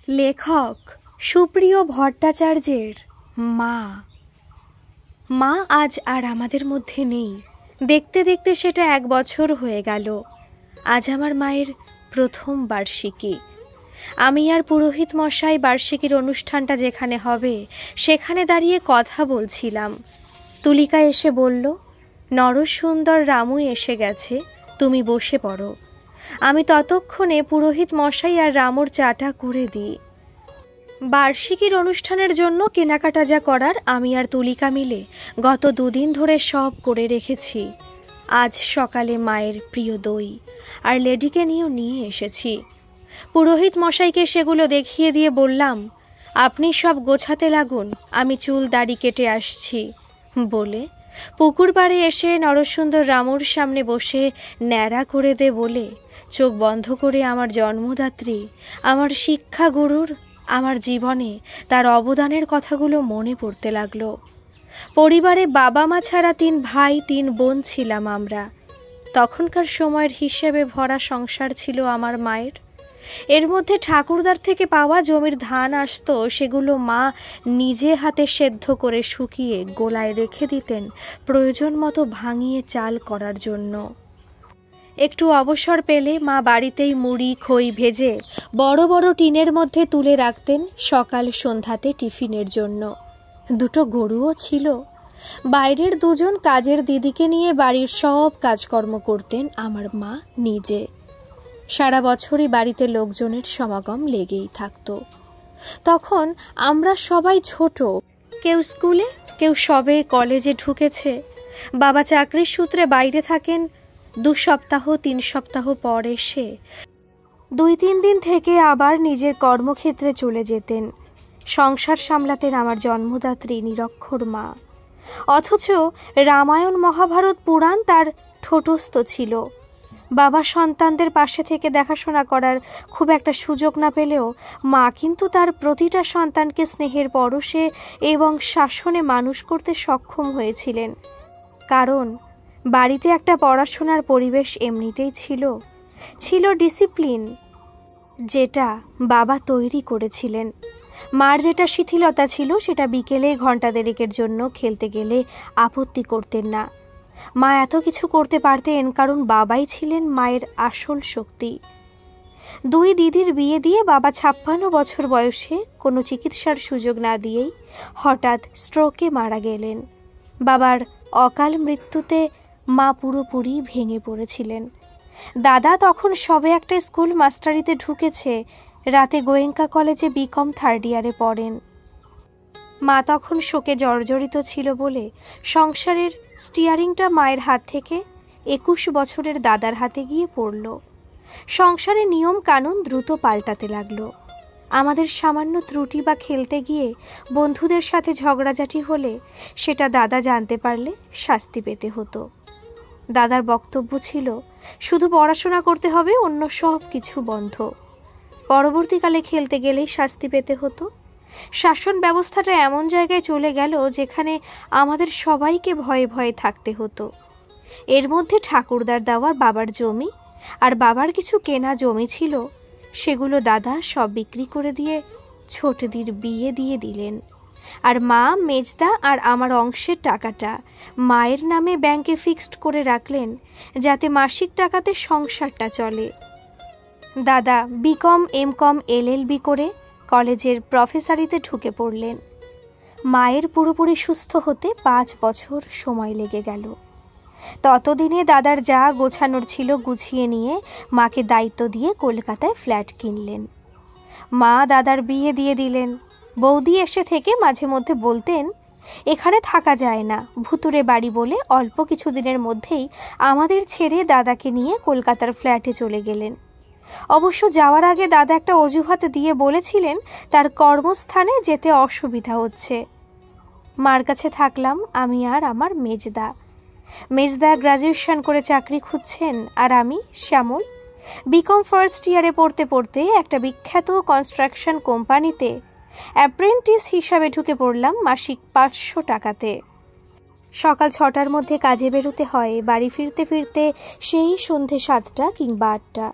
লেখক সুপ্রিয় ভট্টাচার্যের মা। মা আজ আর আমাদের মধ্যে নেই। দেখতে দেখতে সেটা 1 বছর হয়ে গেল। আজ আমার মায়ের প্রথম বার্ষিকী। আমি আর পুরোহিত মশাই বার্ষিকীর অনুষ্ঠানটা যেখানে হবে সেখানে দাঁড়িয়ে কথা বলছিলাম। তুলিকা এসে বলল, নরসুন্দর রামু এসে গেছে, তুমি বসে পড়ো। আমি ততক্ষণে পুরোহিত মশাই আর রামুর চাটা করে দিই। বার্ষিকীর অনুষ্ঠানের জন্য কেনাকাটা যা করার আমি আর তুলিকা মিলে গত 2 দিন ধরে সব করে রেখেছি। আজ সকালে মায়ের প্রিয় দই আর লেডিকে নিয়ে এসেছি। পুরোহিত মশাইকে সেগুলো দেখিয়ে দিয়ে বললাম, আপনি সব গোছাতে লাগুন, আমি চুল দাড়ি কেটে আসছি বলে পুকুর পাড়ে এসে নরসুন্দর রামুর সামনে বসে ন্যাড়া করে দে বলে চোখ বন্ধ করে আমার জন্মদাত্রী, আমার শিক্ষাগুরুর, আমার জীবনে তার অবদানের কথাগুলো মনে পড়তে লাগলো। পরিবারে বাবা মা ছাড়া 3 ভাই 3 বোন ছিলাম আমরা। তখনকার সময়ের হিসেবে ভরা সংসার ছিল আমার মায়ের। এর মধ্যে ঠাকুরদার থেকে পাওয়া জমির ধান আসতো, সেগুলো মা নিজে হাতে সেদ্ধ করে শুকিয়ে গোলায় রেখে দিতেন প্রয়োজন মতো ভাঙিয়ে চাল করার জন্য। একটু অবসর পেলে মা বাড়িতেই মুড়ি খই ভেজে বড় বড় টিনের মধ্যে তুলে রাখতেন সকাল সন্ধ্যাতে টিফিনের জন্য। 2 গরুও ছিল। বাইরের 2 জন কাজের দিদিকে নিয়ে বাড়ির সব কাজকর্ম করতেন আমার মা নিজে। সারা বছরই বাড়িতে লোকজনের সমাগম লেগেই থাকতো। তখন আমরা সবাই ছোট, কেউ স্কুলে, কেউ সবে কলেজে ঢুকেছে। বাবা চাকরির সূত্রে বাইরে থাকেন। 2 সপ্তাহ 3 সপ্তাহ পর এসে 2-3 দিন থেকে আবার নিজের কর্মক্ষেত্রে চলে যেতেন। সংসার সামলাতেন আমার জন্মদাত্রী নিরক্ষর মা। অথচ রামায়ণ মহাভারত পুরাণ তার ঠোঁটস্থ ছিল। বাবা সন্তানদের পাশে থেকে দেখাশোনা করার খুব একটা সুযোগ না পেলেও মা কিন্তু তার প্রতিটা সন্তানকে স্নেহের পরশে এবং শাসনে মানুষ করতে সক্ষম হয়েছিলেন। কারণ বাড়িতে একটা পড়াশোনার পরিবেশ এমনিতেই ছিল ডিসিপ্লিন, যেটা বাবা তৈরি করেছিলেন। মার যেটা শিথিলতা ছিল সেটা বিকেলে ঘন্টা দেড়েকের জন্য খেলতে গেলে আপত্তি করতেন না। মা এত কিছু করতে পারতেন কারণ বাবাই ছিলেন মায়ের আসল শক্তি। 2 দিদির বিয়ে দিয়ে বাবা 56 বছর বয়সে কোনো চিকিৎসার সুযোগ না দিয়েই হঠাৎ স্ট্রোকে মারা গেলেন। বাবার অকাল মৃত্যুতে মা পুরোপুরি ভেঙে পড়েছিলেন। দাদা তখন সবে একটা স্কুল মাস্টারিতে ঢুকেছে, রাতে গোয়েঙ্কা কলেজে বিকম 3rd ইয়ারে পড়েন। মা তখন শোকে জর্জরিত ছিল বলে সংসারের স্টিয়ারিংটা মায়ের হাত থেকে 21 বছরের দাদার হাতে গিয়ে পড়ল। সংসারের নিয়ম কানুন দ্রুত পাল্টাতে লাগলো। আমাদের সামান্য ত্রুটি বা খেলতে গিয়ে বন্ধুদের সাথে ঝগড়াঝাটি হলে সেটা দাদা জানতে পারলে শাস্তি পেতে হতো। দাদার বক্তব্য ছিল, শুধু পড়াশোনা করতে হবে, অন্য সব কিছু বন্ধ। পরবর্তীকালে খেলতে গেলেই শাস্তি পেতে হতো। শাসন ব্যবস্থাটা এমন জায়গায় চলে গেল যেখানে আমাদের সবাইকে ভয়ে ভয়ে থাকতে হতো। এর মধ্যে ঠাকুরদার দেওয়া বাবার জমি আর বাবার কিছু কেনা জমি ছিল, সেগুলো দাদা সব বিক্রি করে দিয়ে ছোটদির বিয়ে দিয়ে দিলেন। আর মা, মেজদা আর আমার অংশের টাকাটা মায়ের নামে ব্যাংকে ফিক্সড করে রাখলেন, যাতে মাসিক টাকাতে সংসারটা চলে। দাদা বিকম, এমকম, LLB করে কলেজের প্রফেসরিতে ঢুকে পড়লেন। মায়ের পুরোপুরি সুস্থ হতে 5 বছর সময় লেগে গেল। ততদিনে দাদার যা গোছানোর ছিল গুছিয়ে নিয়ে মাকে দায়িত্ব দিয়ে কলকাতায় ফ্ল্যাট কিনলেন। মা দাদার বিয়ে দিয়ে দিলেন। বৌদি এসে থেকে মাঝে মধ্যে বলতেন, এখানে থাকা যায় না, ভুতুরে বাড়ি বলে অল্প কিছুদিনের মধ্যেই আমাদের ছেড়ে দাদাকে নিয়ে কলকাতার ফ্ল্যাটে চলে গেলেন। অবশ্য যাওয়ার আগে দাদা একটা অজুহাত দিয়ে বলেছিলেন তার কর্মস্থানে যেতে অসুবিধা হচ্ছে। মার কাছে থাকলাম আমি আর আমার মেজদা গ্র্যাজুয়েশন করে চাকরি খুঁজছেন, আর আমি শ্যামল বিকম 1st ইয়ারে পড়তে পড়তে একটা বিখ্যাত কনস্ট্রাকশন কোম্পানিতে অ্যাপ্রেন্টিস হিসাবে ঢুকে পড়লাম মাসিক 500 টাকাতে। সকাল 6টার মধ্যে কাজে বেরোতে হয়, বাড়ি ফিরতে ফিরতে সেই সন্ধে 7টা কিংবা 8টা।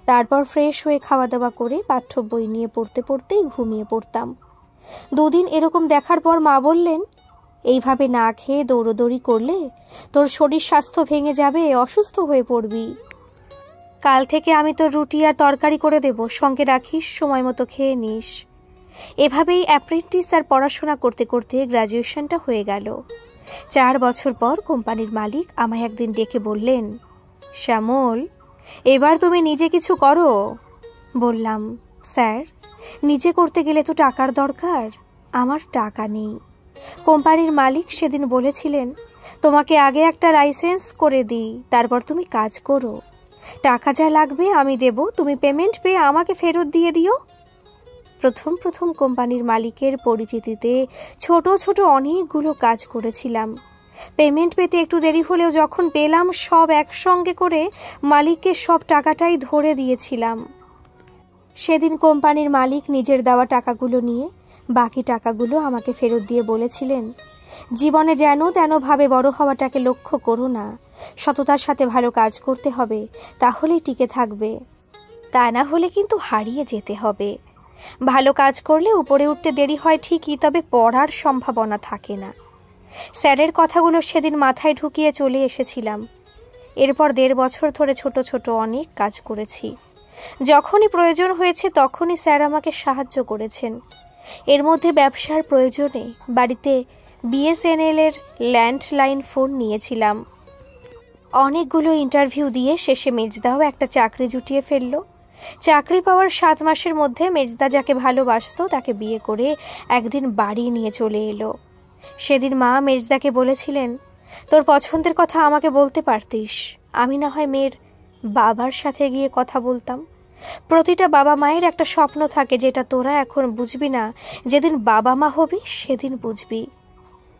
তারপর ফ্রেশ হয়ে খাওয়া দাওয়া করে পাঠ্য বই নিয়ে পড়তে পড়তেই ঘুমিয়ে পড়তাম। 2 দিন এরকম দেখার পর মা বললেন, এইভাবে না খেয়ে দৌড়োদৌড়ি করলে তোর শরীর স্বাস্থ্য ভেঙে যাবে, অসুস্থ হয়ে পড়বি। কাল থেকে আমি তোর রুটি আর তরকারি করে দেব, সঙ্গে রাখিস, সময় মতো খেয়ে নিস। এভাবেই অ্যাপ্রেন্টিস আর পড়াশোনা করতে করতে গ্র্যাজুয়েশনটা হয়ে গেল। 4 বছর পর কোম্পানির মালিক আমায় একদিন ডেকে বললেন, শ্যামল, এবার তুমি নিজে কিছু করো। বললাম, স্যার, নিজে করতে গেলে তো টাকার দরকার, আমার টাকা নেই। কোম্পানির মালিক সেদিন বলেছিলেন, তোমাকে আগে একটা লাইসেন্স করে দিই, তারপর তুমি কাজ করো, টাকা যা লাগবে আমি দেব, তুমি পেমেন্ট পেয়ে আমাকে ফেরত দিয়ে দিও। প্রথম কোম্পানির মালিকের পরিচিতিতে ছোট ছোট অনেকগুলো কাজ করেছিলাম। পেমেন্ট পেতে একটু দেরি হলেও যখন পেলাম সব একসঙ্গে করে মালিককে সব টাকাটাই ধরে দিয়েছিলাম। সেদিন কোম্পানির মালিক নিজের দেওয়া টাকাগুলো নিয়ে বাকি টাকাগুলো আমাকে ফেরত দিয়ে বলেছিলেন, জীবনে যেন তেনভাবে বড় হওয়াটাকে লক্ষ্য করো না, সততার সাথে ভালো কাজ করতে হবে, তাহলেই টিকে থাকবে, তা না হলে কিন্তু হারিয়ে যেতে হবে। ভালো কাজ করলে উপরে উঠতে দেরি হয় ঠিকই, তবে পড়ার সম্ভাবনা থাকে না। স্যারের কথাগুলো সেদিন মাথায় ঢুকিয়ে চলে এসেছিলাম। এরপর 1.5 বছর ধরে ছোট ছোট অনেক কাজ করেছি। যখনই প্রয়োজন হয়েছে তখনই স্যার আমাকে সাহায্য করেছেন। এর মধ্যে ব্যবসার প্রয়োজনে বাড়িতে BSNL এর ল্যান্ডলাইন ফোন নিয়েছিলাম। অনেকগুলো ইন্টারভিউ দিয়ে শেষে মেজদাও একটা চাকরি জুটিয়ে ফেলল। চাকরি পাওয়ার 7 মাসের মধ্যে মেজদা যাকে ভালোবাসত তাকে বিয়ে করে একদিন বাড়ি নিয়ে চলে এলো। সেদিন মা মেজদাকে বলেছিলেন, তোর পছন্দের কথা আমাকে বলতে পারতিস, আমি না হয় মেয়ের বাবার সাথে গিয়ে কথা বলতাম। প্রতিটা বাবা মায়ের একটা স্বপ্ন থাকে, যেটা তোরা এখন বুঝবি না, যেদিন বাবা মা হবি সেদিন বুঝবি।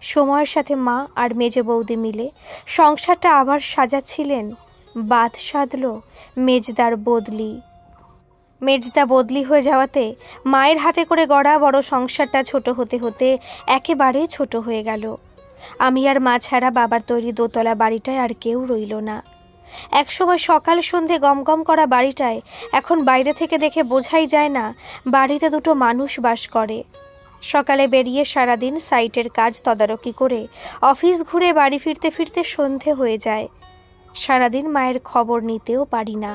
সময়ের সাথে মা আর মেজে বৌদি মিলে সংসারটা আবার সাজাচ্ছিলেন। বাদ সাধল মেজদার বদলি। মেজদা বদলি হয়ে যাওয়াতে মায়ের হাতে করে গড়া বড় সংসারটা ছোট হতে হতে একেবারে ছোট হয়ে গেল। আমি আর মা ছাড়া বাবার তৈরি দোতলা বাড়িটায় আর কেউ রইল না। একসময় সকাল সন্ধে গমগম করা বাড়িটায় এখন বাইরে থেকে দেখে বোঝাই যায় না বাড়িতে 2টো মানুষ বাস করে। সকালে বেরিয়ে সারাদিন সাইটের কাজ তদারকি করে অফিস ঘুরে বাড়ি ফিরতে ফিরতে সন্ধে হয়ে যায়। সারাদিন মায়ের খবর নিতেও পারি না।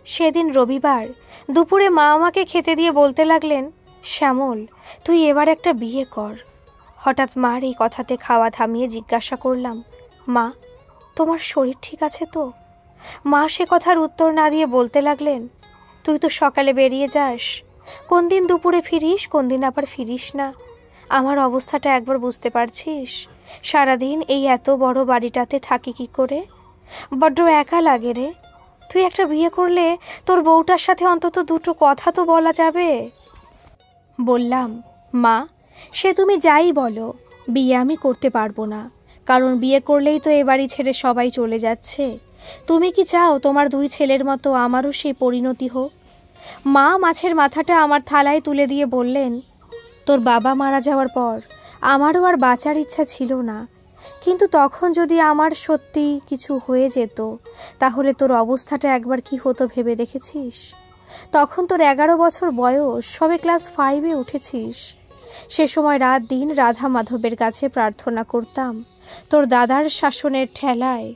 সেদিন রবিবার দুপুরে মা আমাকে খেতে দিয়ে বলতে লাগলেন, শ্যামল, তুই এবার একটা বিয়ে কর। হঠাৎ মার এই কথাতে খাওয়া থামিয়ে জিজ্ঞাসা করলাম, মা, তোমার শরীর ঠিক আছে তো? মা সে কথার উত্তর না দিয়ে বলতে লাগলেন, তুই তো সকালে বেরিয়ে যাস, কোন দিন দুপুরে ফিরিস, কোন দিন আবার ফিরিস না। আমার অবস্থাটা একবার বুঝতে পারছিস? সারাদিন এই এত বড় বাড়িটাতে থাকি কি করে? বড্ড একা লাগে রে। তুই একটা বিয়ে করলে তোর বউটার সাথে অন্তত 2টো কথা তো বলা যাবে। বললাম, মা, সে তুমি যাই বলো, বিয়ে আমি করতে পারবো না, কারণ বিয়ে করলেই তো এ বাড়ি ছেড়ে সবাই চলে যাচ্ছে। তুমি কি চাও তোমার 2 ছেলের মতো আমারও সেই পরিণতি হোক? মা মাছের মাথাটা আমার থালায় তুলে দিয়ে বললেন, তোর বাবা মারা যাওয়ার পর আমারও আর বাঁচার ইচ্ছা ছিল না, কিন্তু তখন যদি আমার সত্যি কিছু হয়ে যেত তাহলে তোর অবস্থাটা একবার কি হতো ভেবে দেখেছিস? তখন তোর 11 বছর বয়স, সবে ক্লাস 5-এ উঠেছিস। সে সময় রাত দিন রাধা মাধবের কাছে প্রার্থনা করতাম তোর দাদার শাসনের ঠেলায়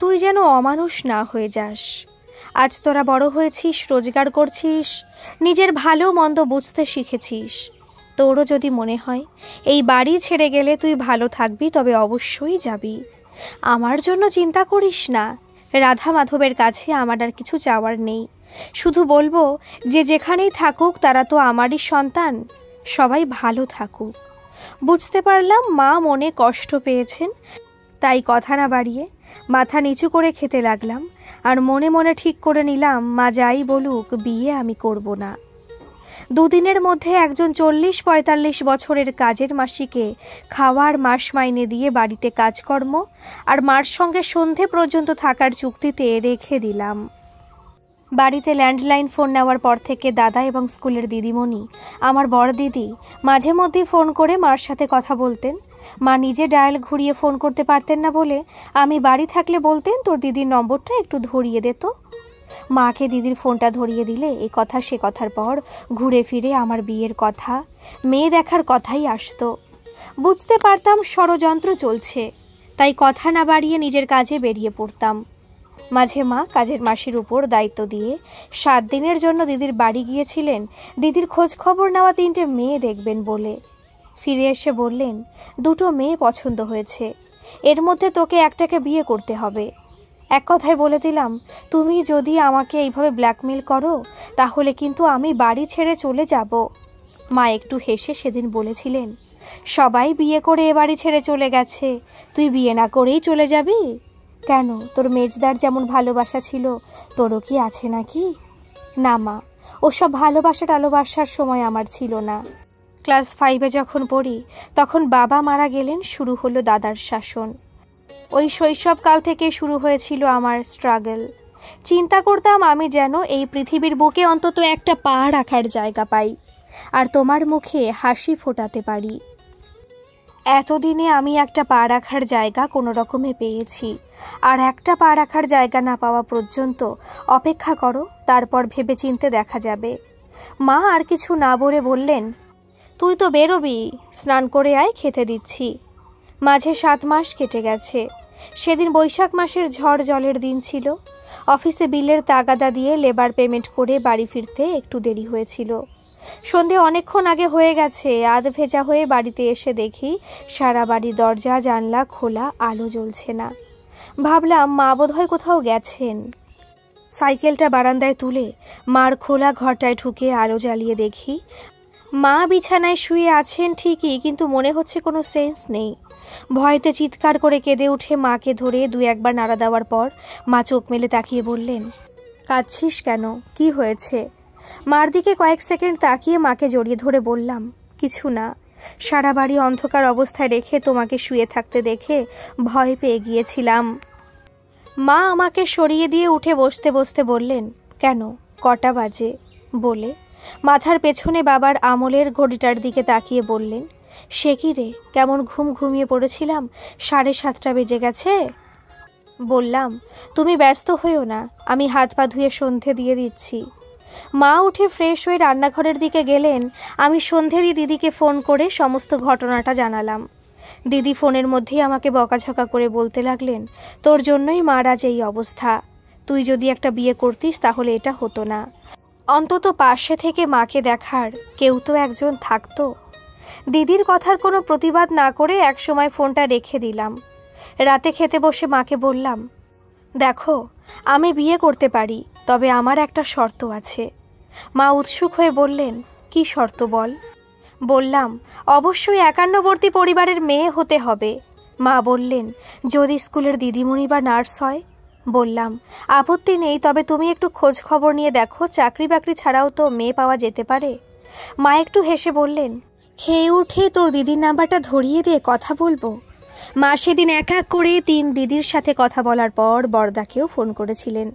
তুই যেন অমানুষ না হয়ে যাস। আজ তোরা বড় হয়েছিস, রোজগার করছিস, নিজের ভালো মন্দ বুঝতে শিখেছিস। তোরও যদি মনে হয় এই বাড়ি ছেড়ে গেলে তুই ভালো থাকবি, তবে অবশ্যই যাবি। আমার জন্য চিন্তা করিস না। রাধা মাধবের কাছে আমার আর কিছু চাওয়ার নেই। শুধু বলবো যে যেখানেই থাকুক তারা তো আমারই সন্তান, সবাই ভালো থাকুক। বুঝতে পারলাম মা মনে কষ্ট পেয়েছেন, তাই কথা না বাড়িয়ে মাথা নিচু করে খেতে লাগলাম আর মনে মনে ঠিক করে নিলাম মা যাই বলুক বিয়ে আমি করব না। 2 দিনের মধ্যে একজন 40-45 বছরের কাজের মাসিকে খাওয়ার মাস মাইনে দিয়ে বাড়িতে কাজকর্ম আর মার সঙ্গে সন্ধে পর্যন্ত থাকার চুক্তিতে রেখে দিলাম। বাড়িতে ল্যান্ডলাইন ফোন নেওয়ার পর থেকে দাদা এবং স্কুলের দিদিমণি, আমার বড় দিদি মাঝে মধ্যেই ফোন করে মার সাথে কথা বলতেন। মা নিজে ডায়াল ঘুরিয়ে ফোন করতে পারতেন না বলে আমি বাড়ি থাকলে বলতেন, তোর দিদির নম্বরটা একটু ধরিয়ে দে তো। মাকে দিদির ফোনটা ধরিয়ে দিলে এ কথা সে কথার পর ঘুরে ফিরে আমার বিয়ের কথা, মেয়ে দেখার কথাই আসতো। বুঝতে পারতাম ষড়যন্ত্র চলছে, তাই কথা না বাড়িয়ে নিজের কাজে বেরিয়ে পড়তাম। মাঝে মা কাজের মাসির উপর দায়িত্ব দিয়ে 7 দিনের জন্য দিদির বাড়ি গিয়েছিলেন দিদির খোঁজ খবর নেওয়া 3টে মেয়ে দেখবেন বলে। ফিরে এসে বললেন, 2টো মেয়ে পছন্দ হয়েছে, এর মধ্যে তোকে একটাকে বিয়ে করতে হবে। এক কথায় বলে দিলাম, তুমি যদি আমাকে এইভাবে ব্ল্যাকমেল করো তাহলে কিন্তু আমি বাড়ি ছেড়ে চলে যাব। মা একটু হেসে সেদিন বলেছিলেন, সবাই বিয়ে করে এ বাড়ি ছেড়ে চলে গেছে, তুই বিয়ে না করেই চলে যাবি? কেন, তোর মেজদার যেমন ভালোবাসা ছিল তোরও কি আছে নাকি? না মা, ওসব ভালোবাসার সময় আমার ছিল না। ক্লাস 5-এ যখন পড়ি তখন বাবা মারা গেলেন, শুরু হলো দাদার শাসন। ওই শৈশবকাল থেকে শুরু হয়েছিল আমার স্ট্রাগল। চিন্তা করতাম আমি যেন এই পৃথিবীর বুকে অন্তত একটা পা রাখার জায়গা পাই, আর তোমার মুখে হাসি ফোটাতে পারি। এতদিনে আমি একটা পা রাখার জায়গা কোনো রকমে পেয়েছি, আর একটা পা রাখার জায়গা না পাওয়া পর্যন্ত অপেক্ষা করো, তারপর ভেবে চিনতে দেখা যাবে। মা আর কিছু না বলে বললেন, তুই তো বেরোবি, স্নান করে আয়, খেতে দিচ্ছি। মাঝে 7 মাস কেটে গেছে। সেদিন বৈশাখ মাসের ঝড় জলের দিন ছিল। অফিসে বিলের তাগাদা দিয়ে লেবার পেমেন্ট করে বাড়ি ফিরতে একটু দেরি হয়েছিল। সন্ধে অনেকক্ষণ আগে হয়ে গেছে। আধ ভেজা হয়ে বাড়িতে এসে দেখি সারা বাড়ি দরজা জানলা খোলা, আলো জ্বলছে না। ভাবলাম মা বোধহয় কোথাও গেছেন। সাইকেলটা বারান্দায় তুলে মার খোলা ঘরটায় ঢুকে আলো জ্বালিয়ে দেখি মা বিছানায় শুয়ে আছেন ঠিকই, কিন্তু মনে হচ্ছে কোনো সেন্স নেই। ভয়তে চিৎকার করে কেঁদে উঠে মাকে ধরে 2-1 বার নাড়া দেওয়ার পর মা চোখ মেলে তাকিয়ে বললেন, কাঁদছিস কেন, কি হয়েছে? মার দিকে কয়েক সেকেন্ড তাকিয়ে মাকে জড়িয়ে ধরে বললাম, কিছু না, সারা বাড়ি অন্ধকার অবস্থায় রেখে তোমাকে শুয়ে থাকতে দেখে ভয় পেয়ে গিয়েছিলাম। মা আমাকে সরিয়ে দিয়ে উঠে বসতে বসতে বললেন, কেন, কটা বাজে? বলে মাথার পেছনে বাবার আমলের ঘড়িটার দিকে তাকিয়ে বললেন, সে কি রে, কেমন ঘুমিয়ে পড়েছিলাম, 7:30 বেজে গেছে। বললাম, তুমি ব্যস্ত হইও না, আমি হাত পা ধুয়ে সন্ধে দিয়ে দিচ্ছি। মা উঠে ফ্রেশ হয়ে রান্নাঘরের দিকে গেলেন। আমি সন্ধে দিয়ে দিদিকে ফোন করে সমস্ত ঘটনাটা জানালাম। দিদি ফোনের মধ্যেই আমাকে বকাঝকা করে বলতে লাগলেন, তোর জন্যই মার আজ এই অবস্থা, তুই যদি একটা বিয়ে করতিস তাহলে এটা হতো না। অন্তত পাশে থেকে মাকে দেখার কেউ তো একজন থাকতো। দিদির কথার কোনো প্রতিবাদ না করে একসময় ফোনটা রেখে দিলাম। রাতে খেতে বসে মাকে বললাম, দেখো, আমি বিয়ে করতে পারি, তবে আমার একটা শর্ত আছে। মা উৎসুক হয়ে বললেন, কি শর্ত বল? বললাম, অবশ্যই 51বর্তী পরিবারের মেয়ে হতে হবে। মা বললেন, যদি স্কুলের দিদিমণি বা নার্স হয়? বললাম, আপত্তি নেই, তবে তুমি একটু খোঁজ খবর নিয়ে দেখো, চাকরি বাকরি ছাড়াও তো মেয়ে পাওয়া যেতে পারে। মা একটু হেসে বললেন, খেয়ে উঠে তোর দিদির নাম্বারটা ধরিয়ে দিয়ে কথা বলবো। মা সেদিন এক এক করে 3 দিদির সাথে কথা বলার পর বড়দাকেও ফোন করেছিলেন।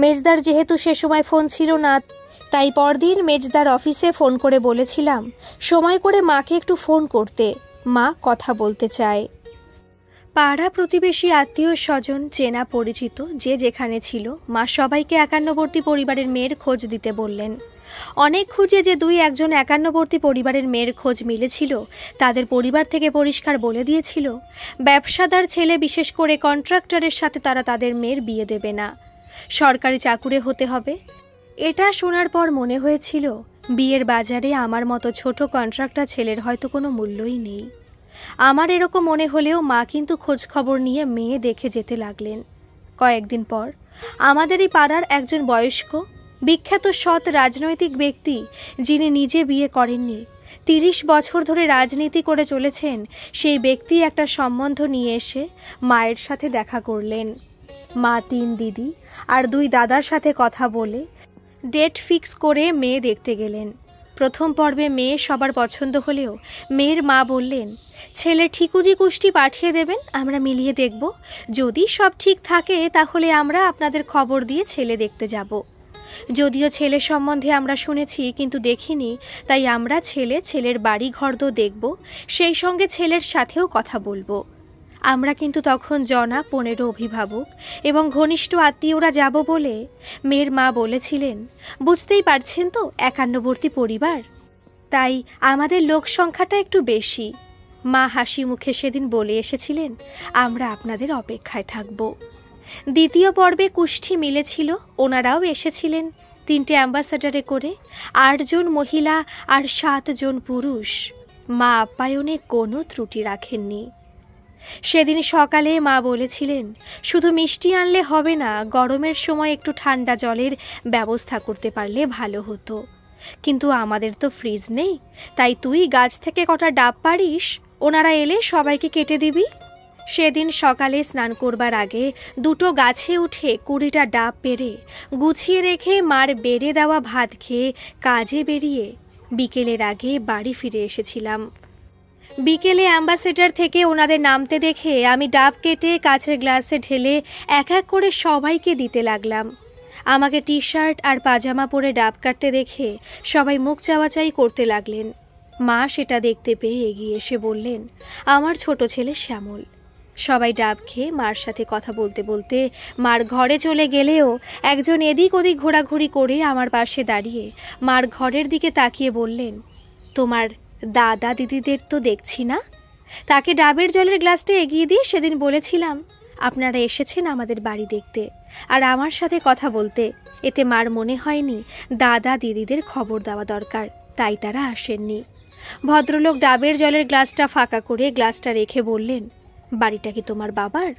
মেজদার যেহেতু সে সময় ফোন ছিল না, তাই পরদিন মেজদার অফিসে ফোন করে বলেছিলাম সময় করে মাকে একটু ফোন করতে, মা কথা বলতে চায়। পাড়া প্রতিবেশী আত্মীয় স্বজন চেনা পরিচিত যে যেখানে ছিল, মা সবাইকে 51বর্তী পরিবারের মেয়ের খোঁজ দিতে বললেন। অনেক খুঁজে যে 2-1জন 51বর্তী পরিবারের মেয়ের খোঁজ মিলেছিল, তাদের পরিবার থেকে পরিষ্কার বলে দিয়েছিল ব্যবসাদার ছেলে, বিশেষ করে কন্ট্রাক্টরের সাথে তারা তাদের মেয়ের বিয়ে দেবে না, সরকারি চাকুরে হতে হবে। এটা শোনার পর মনে হয়েছিল বিয়ের বাজারে আমার মতো ছোট কন্ট্রাক্টর ছেলের হয়তো কোনো মূল্যই নেই। আমার এরকম মনে হলেও মা কিন্তু খোঁজ খবর নিয়ে মেয়ে দেখে যেতে লাগলেন। কয়েকদিন পর আমাদেরই পাড়ার একজন বয়স্ক বিখ্যাত সৎ রাজনৈতিক ব্যক্তি, যিনি নিজে বিয়ে করেননি, 30 বছর ধরে রাজনীতি করে চলেছেন, সেই ব্যক্তি একটা সম্বন্ধ নিয়ে এসে মায়ের সাথে দেখা করলেন। মা 3 দিদি আর 2 দাদার সাথে কথা বলে ডেট ফিক্স করে মেয়ে দেখতে গেলেন। প্রথম পর্বে মেয়ে সবার পছন্দ হলেও মেয়ের মা বললেন, ছেলে ঠিকুজি কুষ্টি পাঠিয়ে দেবেন, আমরা মিলিয়ে দেখব, যদি সব ঠিক থাকে তাহলে আমরা আপনাদের খবর দিয়ে ছেলে দেখতে যাব। যদিও ছেলের সম্বন্ধে আমরা শুনেছি কিন্তু দেখিনি, তাই আমরা ছেলের বাড়ি ঘর তো দেখব, সেই সঙ্গে ছেলের সাথেও কথা বলবো। আমরা কিন্তু তখন জনা 15 অভিভাবক এবং ঘনিষ্ঠ আত্মীয়রা যাব বলে মেয়ের মা বলেছিলেন। বুঝতেই পারছেন তো, 51বর্তী পরিবার, তাই আমাদের লোক সংখ্যাটা একটু বেশি। মা হাসি মুখে সেদিন বলে এসেছিলেন, আমরা আপনাদের অপেক্ষায় থাকব। দ্বিতীয় পর্বে কুষ্ঠি মিলেছিল, ওনারাও এসেছিলেন 3টে অ্যাম্বাসাডারে করে, 8 জন মহিলা আর 7 জন পুরুষ। মা আপ্যায়নে কোনো ত্রুটি রাখেননি। সেদিন সকালে মা বলেছিলেন, শুধু মিষ্টি আনলে হবে না, গরমের সময় একটু ঠান্ডা জলের ব্যবস্থা করতে পারলে ভালো হতো। কিন্তু আমাদের তো ফ্রিজ নেই, তাই তুই গাছ থেকে কটা ডাব পারিস, ওনারা এলে সবাইকে কেটে দিবি। সেদিন সকালে স্নান করবার আগে 2টো গাছে উঠে 20টা ডাব পেরে গুছিয়ে রেখে মার বেড়ে দেওয়া ভাত খেয়ে কাজে বেরিয়ে বিকেলের আগে বাড়ি ফিরে এসেছিলাম। বিকেলে অ্যাম্বাসেডার থেকে ওনাদের নামতে দেখে আমি ডাব কেটে কাচের গ্লাসে ঢেলে এক এক করে সবাইকে দিতে লাগলাম। আমাকে টি শার্ট আর পাজামা পরে ডাব কাটতে দেখে সবাই মুখ চাওয়াচাই করতে লাগলেন। মা সেটা দেখতে পেয়ে এগিয়ে এসে বললেন, আমার ছোট ছেলে শ্যামল। সবাই ডাব খেয়ে মার সাথে কথা বলতে বলতে মার ঘরে চলে গেলেও একজন এদিক ওদিক ঘোরাঘুরি করে আমার পাশে দাঁড়িয়ে মার ঘরের দিকে তাকিয়ে বললেন, তোমার দাদা দিদিদের তো দেখছি না। তাকে ডাবের জলের গ্লাসটা এগিয়ে দিয়ে সেদিন বলেছিলাম, আপনারা এসেছেন আমাদের বাড়ি দেখতে আর আমার সাথে কথা বলতে। এতে মার মনে হয়নি দাদা দিদিদের খবর দেওয়া দরকার, তাই তারা আসেননি। ভদ্রলোক ডাবের জলের গ্লাসটা ফাঁকা করে গ্লাসটা রেখে বললেন, বাড়িটা কি তোমার বাবার?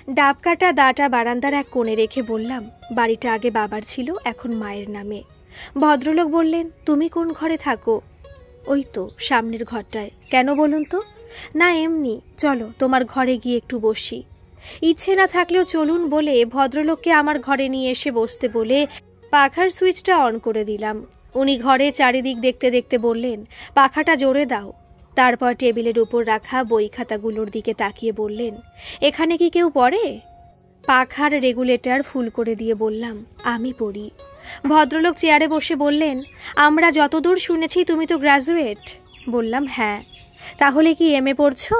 ডাব কাটা দাটা বারান্দার এক কোণে রেখে বললাম, বাড়িটা আগে বাবার ছিল, এখন মায়ের নামে। ভদ্রলোক বললেন, তুমি কোন ঘরে থাকো? ওই তো সামনের ঘরটায়। কেন বলুন তো? না এমনি, চলো তোমার ঘরে গিয়ে একটু বসি। ইচ্ছে না থাকলেও চলুন বলে ভদ্রলোককে আমার ঘরে নিয়ে এসে বসতে বলে পাখার সুইচটা অন করে দিলাম। উনি ঘরে চারিদিক দেখতে দেখতে বললেন, পাখাটা জোরে দাও। তারপর টেবিলের উপর রাখা বই খাতাগুলোর দিকে তাকিয়ে বললেন, এখানে কি কেউ পড়ে? পাখার রেগুলেটর ফুল করে দিয়ে বললাম, আমি পড়ি। ভদ্রলোক চেয়ারে বসে বললেন, আমরা যতদূর শুনেছি তুমি তো গ্র্যাজুয়েট। বললাম, হ্যাঁ। তাহলে কি এমএ পড়ছো?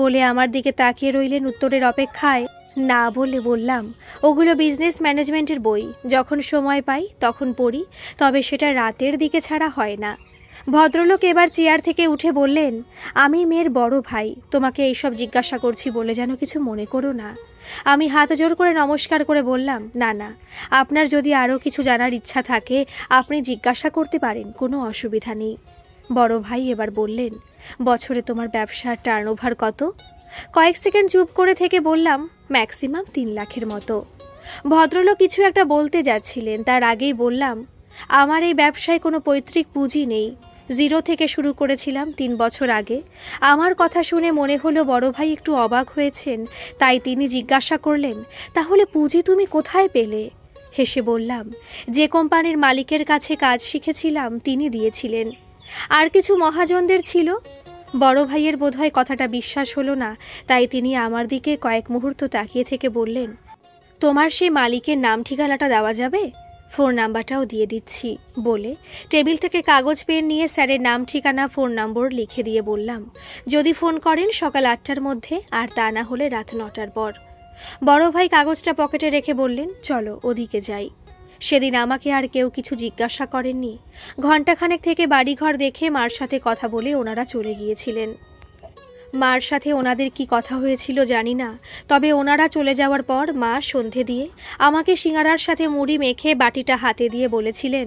বলে আমার দিকে তাকিয়ে রইলেন উত্তরের অপেক্ষায়। না বলে বললাম, ওগুলো বিজনেস ম্যানেজমেন্টের বই, যখন সময় পাই তখন পড়ি, তবে সেটা রাতের দিকে ছাড়া হয় না। ভদ্রলোক এবার চেয়ার থেকে উঠে বললেন, আমি মেয়ের বড় ভাই, তোমাকে এইসব জিজ্ঞাসা করছি বলে যেন কিছু মনে করো না। আমি হাত জোর করে নমস্কার করে বললাম, না না, আপনার যদি আরও কিছু জানার ইচ্ছা থাকে আপনি জিজ্ঞাসা করতে পারেন, কোনো অসুবিধা নেই। বড় ভাই এবার বললেন, বছরে তোমার ব্যবসার টার্নওভার কত? কয়েক সেকেন্ড চুপ করে থেকে বললাম, ম্যাক্সিমাম 3 লাখের মতো। ভদ্রলোক কিছু একটা বলতে যাচ্ছিলেন, তার আগেই বললাম, আমার এই ব্যবসায় কোনো পৈতৃক পুঁজি নেই, 0 থেকে শুরু করেছিলাম 3 বছর আগে। আমার কথা শুনে মনে হলো বড় ভাই একটু অবাক হয়েছেন, তাই তিনি জিজ্ঞাসা করলেন, তাহলে পুঁজি তুমি কোথায় পেলে? হেসে বললাম, যে কোম্পানির মালিকের কাছে কাজ শিখেছিলাম তিনি দিয়েছিলেন। আর কিছু মহাজনদের ছিল। বড় ভাইয়ের বোধহয় কথাটা বিশ্বাস হলো না, তাই তিনি আমার দিকে কয়েক মুহূর্ত তাকিয়ে থেকে বললেন, তোমার সেই মালিকের নাম ঠিকানাটা দেওয়া যাবে? ফোন নাম্বারটাও দিয়ে দিচ্ছি। বলে টেবিল থেকে কাগজ পেন নিয়ে স্যারের নাম ঠিকানা ফোন নম্বর লিখে দিয়ে বললাম, যদি ফোন করেন সকাল 8টার মধ্যে, আর তা না হলে রাত 9টার পর। বড় ভাই কাগজটা পকেটে রেখে বললেন, চলো ওদিকে যাই। সেদিন আমাকে আর কেউ কিছু জিজ্ঞাসা করেননি। ঘণ্টাখানেক থেকে বাড়িঘর দেখে মার সাথে কথা বলে ওনারা চলে গিয়েছিলেন। মার সাথে ওনাদের কি কথা হয়েছিল জানি না, তবে ওনারা চলে যাওয়ার পর মা সন্ধে দিয়ে আমাকে সিঙ্গারার সাথে মুড়ি মেখে বাটিটা হাতে দিয়ে বলেছিলেন,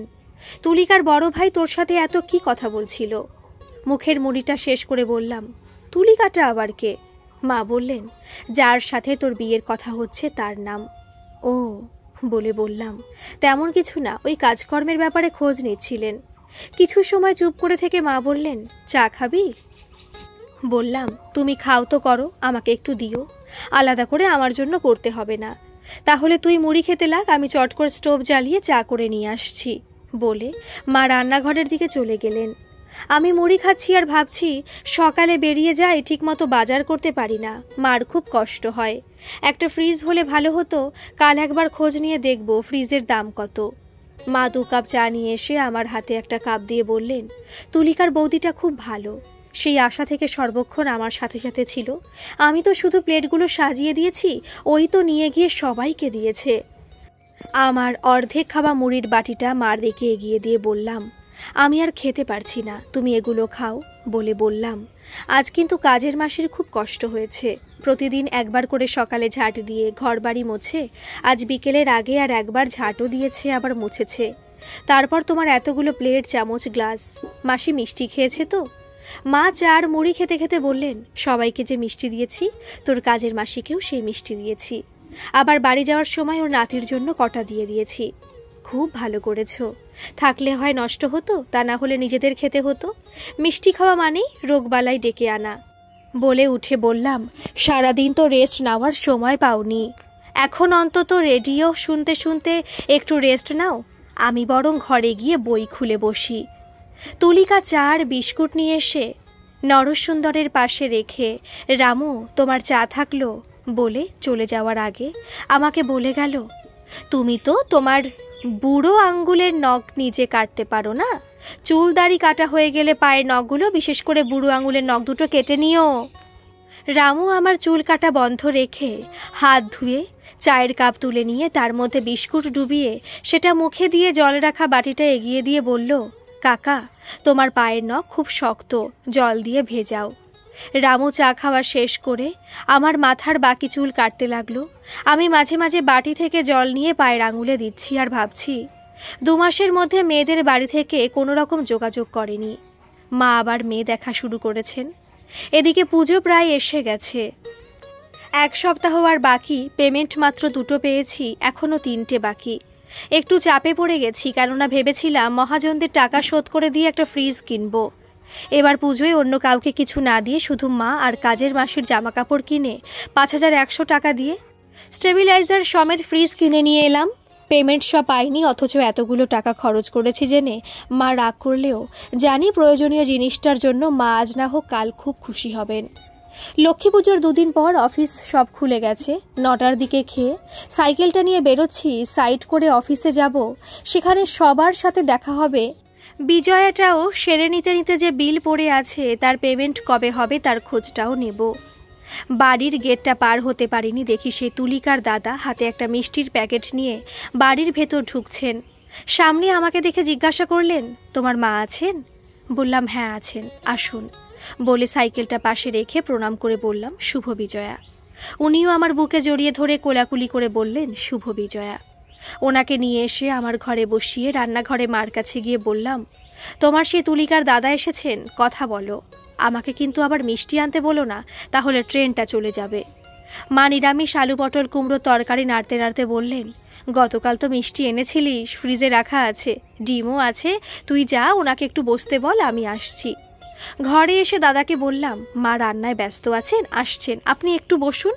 তুলিকার বড় ভাই তোর সাথে এত কি কথা বলছিল? মুখের মুড়িটা শেষ করে বললাম, তুলিকাটা আবার কে? মা বললেন, যার সাথে তোর বিয়ের কথা হচ্ছে তার নাম। ও বলে বললাম, তেমন কিছু না, ওই কাজকর্মের ব্যাপারে খোঁজ নিচ্ছিলেন। কিছু সময় চুপ করে থেকে মা বললেন, চা খাবি? বললাম, তুমি খাও তো করো, আমাকে একটু দিও, আলাদা করে আমার জন্য করতে হবে না। তাহলে তুই মুড়ি খেতে লাগ, আমি চট করে স্টোভ জ্বালিয়ে চা করে নিয়ে আসছি। বলে মা রান্নাঘরের দিকে চলে গেলেন। আমি মুড়ি খাচ্ছি আর ভাবছি, সকালে বেরিয়ে যাই ঠিকমতো বাজার করতে পারি না, মার খুব কষ্ট হয়। একটা ফ্রিজ হলে ভালো হতো, কাল একবার খোঁজ নিয়ে দেখব ফ্রিজের দাম কত। মা 2 কাপ চা নিয়ে এসে আমার হাতে একটা কাপ দিয়ে বললেন, তুলিকার বৌদিটা খুব ভালো, সেই আশা থেকে সর্বক্ষণ আমার সাথে সাথে ছিল। আমি তো শুধু প্লেটগুলো সাজিয়ে দিয়েছি, ওই তো নিয়ে গিয়ে সবাইকে দিয়েছে। আমার অর্ধেক খাওয়া মুড়ির বাটিটা মার দিকে এগিয়ে দিয়ে বললাম, আমি আর খেতে পারছি না, তুমি এগুলো খাও। বলে বললাম, আজ কিন্তু কাজের মাসির খুব কষ্ট হয়েছে। প্রতিদিন একবার করে সকালে ঝাঁট দিয়ে ঘর বাড়ি মোছে, আজ বিকেলের আগে আর একবার ঝাঁটও দিয়েছে, আবার মুছেছে। তারপর তোমার এতগুলো প্লেট, চামচ, গ্লাস। মাসি মিষ্টি খেয়েছে তো? মা চা আর মুড়ি খেতে খেতে বললেন, সবাইকে যে মিষ্টি দিয়েছি, তোর কাজের মাসিকেও সেই মিষ্টি দিয়েছি। আবার বাড়ি যাওয়ার সময় ওর নাতির জন্য কটা দিয়ে দিয়েছি। খুব ভালো করেছ। থাকলে হয় নষ্ট হতো, তা না হলে নিজেদের খেতে হতো। মিষ্টি খাওয়া মানেই রোগবালাই ডেকে আনা। বলে উঠে বললাম, সারাদিন তো রেস্ট নেওয়ার সময় পাওনি, এখন অন্তত রেডিও শুনতে শুনতে একটু রেস্ট নাও। আমি বরং ঘরে গিয়ে বই খুলে বসি। তুলিকা চা আর বিস্কুট নিয়ে এসে নরসুন্দরের পাশে রেখে, রামু তোমার চা থাকলো বলে চলে যাওয়ার আগে আমাকে বলে গেল, তুমি তো তোমার বুড়ো আঙ্গুলের নখ নিজে কাটতে পারো না, চুল দাড়ি কাটা হয়ে গেলে পায়ের নখগুলো, বিশেষ করে বুড়ো আঙ্গুলের নখ দুটো কেটে নিও। রামু আমার চুল কাটা বন্ধ রেখে হাত ধুয়ে চায়ের কাপ তুলে নিয়ে তার মধ্যে বিস্কুট ডুবিয়ে সেটা মুখে দিয়ে জল রাখা বাটিটা এগিয়ে দিয়ে বলল, কাকা তোমার পায়ের নখ খুব শক্ত, জল দিয়ে ভেজাও। রামু চা খাওয়া শেষ করে আমার মাথার বাকি চুল কাটতে লাগলো। আমি মাঝে মাঝে বাটি থেকে জল নিয়ে পায়ের আঙুলে দিচ্ছি আর ভাবছি, 2 মাসের মধ্যে মেয়েদের বাড়ি থেকে কোনো রকম যোগাযোগ করেনি। মা আবার মেয়ে দেখা শুরু করেছেন। এদিকে পুজো প্রায় এসে গেছে, 1 সপ্তাহ আর বাকি। পেমেন্ট মাত্র 2টো পেয়েছি, এখনও 3টে বাকি। একটু চাপে পড়ে গেছি, কেননা ভেবেছিলাম মহাজনদের টাকা শোধ করে দিয়ে একটা ফ্রিজ কিনবো। এবার পুজোয় অন্য কাউকে কিছু না দিয়ে শুধু মা আর কাজের মাসির জামা কাপড় কিনে 5100 টাকা দিয়ে স্টেবিলাইজার সমেত ফ্রিজ কিনে নিয়ে এলাম। পেমেন্ট সব পাইনি, অথচ এতগুলো টাকা খরচ করেছি জেনে মা রাগ করলেও জানি প্রয়োজনীয় জিনিসটার জন্য মা আজ না হোক কাল খুব খুশি হবেন। লক্ষ্মী পুজোর 2 দিন পর অফিস সব খুলে গেছে। 9টার দিকে খেয়ে সাইকেলটা নিয়ে বেরোচ্ছি, সাইড করে অফিসে যাব। সেখানে সবার সাথে দেখা হবে। বিজয়াটাও সেরে নিতে নিতে যে বিল পড়ে আছে তার পেমেন্ট কবে হবে তার খোঁজটাও নেব। বাড়ির গেটটা পার হতে পারিনি, দেখি সেই তুলিকার দাদা হাতে একটা মিষ্টির প্যাকেট নিয়ে বাড়ির ভেতর ঢুকছেন। সামনে আমাকে দেখে জিজ্ঞাসা করলেন, তোমার মা আছেন? বললাম, হ্যাঁ আছেন, আসুন। বলে সাইকেলটা পাশে রেখে প্রণাম করে বললাম, শুভ বিজয়া। উনিও আমার বুকে জড়িয়ে ধরে কোলাকুলি করে বললেন, শুভ বিজয়া। ওনাকে নিয়ে এসে আমার ঘরে বসিয়ে রান্নাঘরে মার কাছে গিয়ে বললাম, তোমার সেই তুলিকার দাদা এসেছেন, কথা বলো। আমাকে কিন্তু আবার মিষ্টি আনতে বলো না, তাহলে ট্রেনটা চলে যাবে। মা নিরামিষ আলু পটল কুমড়ো তরকারি নাড়তে নাড়তে বললেন, গতকাল তো মিষ্টি এনেছিলিস, ফ্রিজে রাখা আছে, ডিমও আছে, তুই যা, ওনাকে একটু বসতে বল, আমি আসছি। ঘরে এসে দাদাকে বললাম, মা রান্নায় ব্যস্ত আছেন, আসছেন, আপনি একটু বসুন,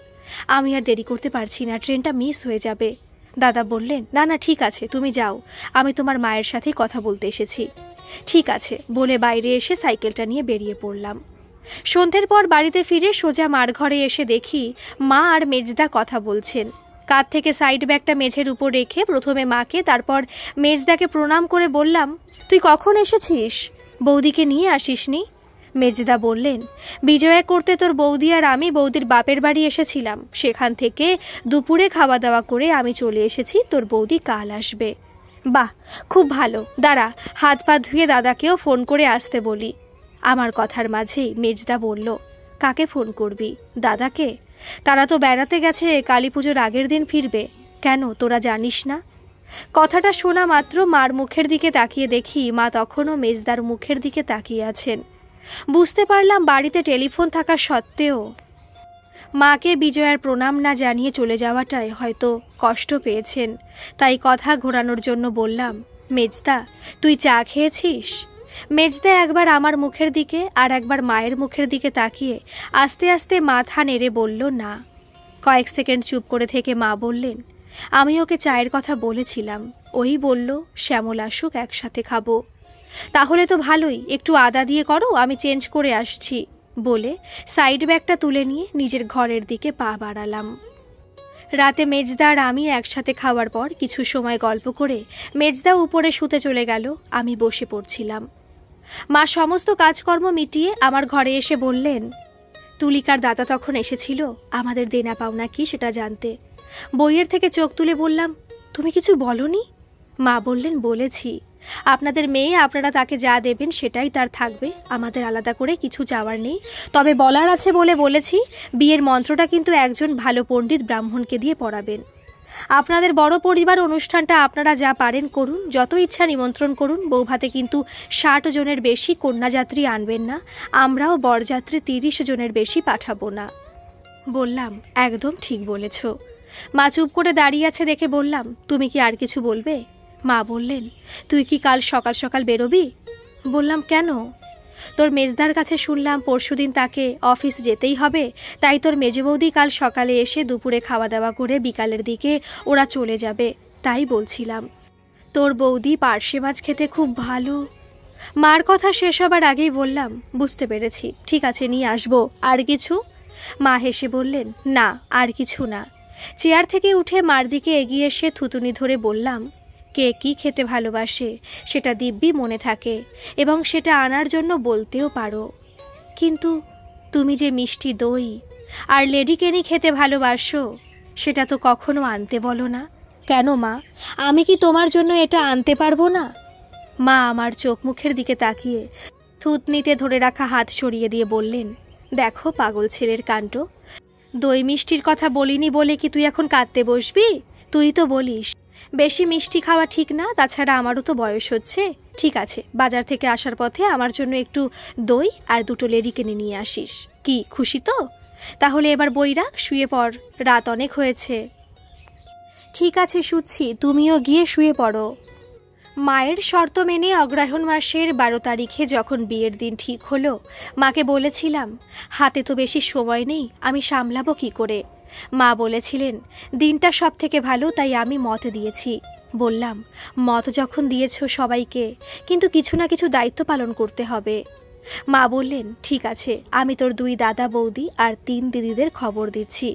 আমি আর দেরি করতে পারছি না, ট্রেনটা মিস হয়ে যাবে। দাদা বললেন, না না ঠিক আছে, তুমি যাও, আমি তোমার মায়ের সাথেই কথা বলতে এসেছি। ঠিক আছে বলে বাইরে এসে সাইকেলটা নিয়ে বেরিয়ে পড়লাম। সন্ধ্যের পর বাড়িতে ফিরে সোজা মার ঘরে এসে দেখি মা আর মেজদা কথা বলছেন। কাঁধ থেকে সাইড ব্যাগটা মেঝের উপর রেখে প্রথমে মাকে, তারপর মেজদাকে প্রণাম করে বললাম, তুই কখন এসেছিস? বৌদিকে নিয়ে আসিসনি? মেজদা বললেন, বিজয়া করতে তোর বৌদি আর আমি বৌদির বাপের বাড়ি এসেছিলাম, সেখান থেকে দুপুরে খাওয়া দাওয়া করে আমি চলে এসেছি, তোর বৌদি কাল আসবে। বাহ, খুব ভালো, দাঁড়া হাত পা ধুয়ে দাদাকেও ফোন করে আসতে বলি। আমার কথার মাঝেই মেজদা বলল, কাকে ফোন করবি? দাদাকে? তারা তো বেড়াতে গেছে, কালী পুজোর আগের দিন ফিরবে। কেন, তোরা জানিস না? কথাটা শোনা মাত্র মার মুখের দিকে তাকিয়ে দেখি মা তখনও মেজদার মুখের দিকে তাকিয়ে আছেন। বুঝতে পারলাম বাড়িতে টেলিফোন থাকা সত্ত্বেও মাকে বিজয়ার প্রণাম না জানিয়ে চলে যাওয়াটায় হয়তো কষ্ট পেয়েছেন। তাই কথা ঘোরানোর জন্য বললাম, মেজদা তুই চা খেয়েছিস? মেজদা একবার আমার মুখের দিকে আর একবার মায়ের মুখের দিকে তাকিয়ে আস্তে আস্তে মাথা নেড়ে বলল, না। কয়েক সেকেন্ড চুপ করে থেকে মা বললেন, আমি ওকে চায়ের কথা বলেছিলাম, ওই বলল শ্যামল আসুক একসাথে খাবো। তাহলে তো ভালোই, একটু আদা দিয়ে করো, আমি চেঞ্জ করে আসছি। বলে সাইড ব্যাগটা তুলে নিয়ে নিজের ঘরের দিকে পা বাড়ালাম। রাতে মেজদা আর আমি একসাথে খাওয়ার পর কিছু সময় গল্প করে মেজদা উপরে শুতে চলে গেল, আমি বসে পড়ছিলাম। মা সমস্ত কাজকর্ম মিটিয়ে আমার ঘরে এসে বললেন, তুলিকার দাদা তখন এসেছিল আমাদের দেনা পাওনা কি সেটা জানতে। বইয়ের থেকে চোখ তুলে বললাম, তুমি কিছু বলনি? মা বললেন, বলেছি, আপনাদের মেয়ে, আপনারা তাকে যা দেবেন সেটাই তার থাকবে, আমাদের আলাদা করে কিছু চাওয়ার নেই। তবে বলার আছে বলে বলেছি, বিয়ের মন্ত্রটা কিন্তু একজন ভালো পণ্ডিত ব্রাহ্মণকে দিয়ে পড়াবেন। আপনাদের বড় পরিবার অনুষ্ঠানটা আপনারা যা পারেন করুন, যত ইচ্ছা নিমন্ত্রণ করুন, বৌভাতে কিন্তু 60 জনের বেশি কন্যাযাত্রী আনবেন না, আমরাও বরযাত্রী 30 জনের বেশি পাঠাবো না। বললাম, একদম ঠিক বলেছ। মা চুপ করে দাঁড়িয়ে আছে দেখে বললাম, তুমি কি আর কিছু বলবে? মা বললেন, তুই কি কাল সকাল সকাল বেরোবি? বললাম, কেন? তোর মেজদার কাছে শুনলাম পরশুদিন তাকে অফিস যেতেই হবে, তাই তোর মেজো বৌদি কাল সকালে এসে দুপুরে খাওয়া দাওয়া করে বিকালের দিকে ওরা চলে যাবে, তাই বলছিলাম। তোর বৌদি পার্শে মাছ খেতে খুব ভালো। মার কথা শেষ হবার আগেই বললাম, বুঝতে পেরেছি, ঠিক আছে, নিয়ে আসবো। আর কিছু? মা হেসে বললেন, না, আর কিছু না। চেয়ার থেকে উঠে মার দিকে এগিয়ে এসে থুতুনি ধরে বললাম, কে কি খেতে ভালোবাসে সেটা দিব্যি মনে থাকে এবং সেটা আনার জন্য বলতেও পারো, কিন্তু তুমি যে মিষ্টি দই আর লেডিকেনি খেতে ভালোবাসো সেটা তো কখনো আনতে বলো না। কেন মা, আমি কি তোমার জন্য এটা আনতে পারবো না? মা আমার চোখ মুখের দিকে তাকিয়ে থুতনিতে ধরে রাখা হাত সরিয়ে দিয়ে বললেন, দেখো পাগল ছেলের কাণ্ড, দই মিষ্টির কথা বলিনি বলে কি তুই এখন কাঁদতে বসবি? তুই তো বলিস বেশি মিষ্টি খাওয়া ঠিক না, তাছাড়া আমারও তো বয়স হচ্ছে। ঠিক আছে, বাজার থেকে আসার পথে আমার জন্য একটু দই আর 2 লেডি কিনে নিয়ে আসিস। কি, খুশি তো? তাহলে এবার বই রাখ, শুয়ে পড়, রাত অনেক হয়েছে। ঠিক আছে, শুচ্ছি, তুমিও গিয়ে শুয়ে পড়ো। মায়ের শর্ত মেনে অগ্রহায়ণ মাসের 12 তারিখে যখন বিয়ের দিন ঠিক হলো, মাকে বলেছিলাম, হাতে তো বেশি সময় নেই, আমি সামলাবো কি করে? মা বলেছিলেন, দিনটা সব থেকে ভালো, তাই আমি মত দিয়েছি। বললাম, মত যখন দিয়েছ সবাইকে, কিন্তু কিছু না কিছু দায়িত্ব পালন করতে হবে। মা বললেন, ঠিক আছে, আমি তোর 2 দাদা বৌদি আর 3 দিদিদের খবর দিচ্ছি।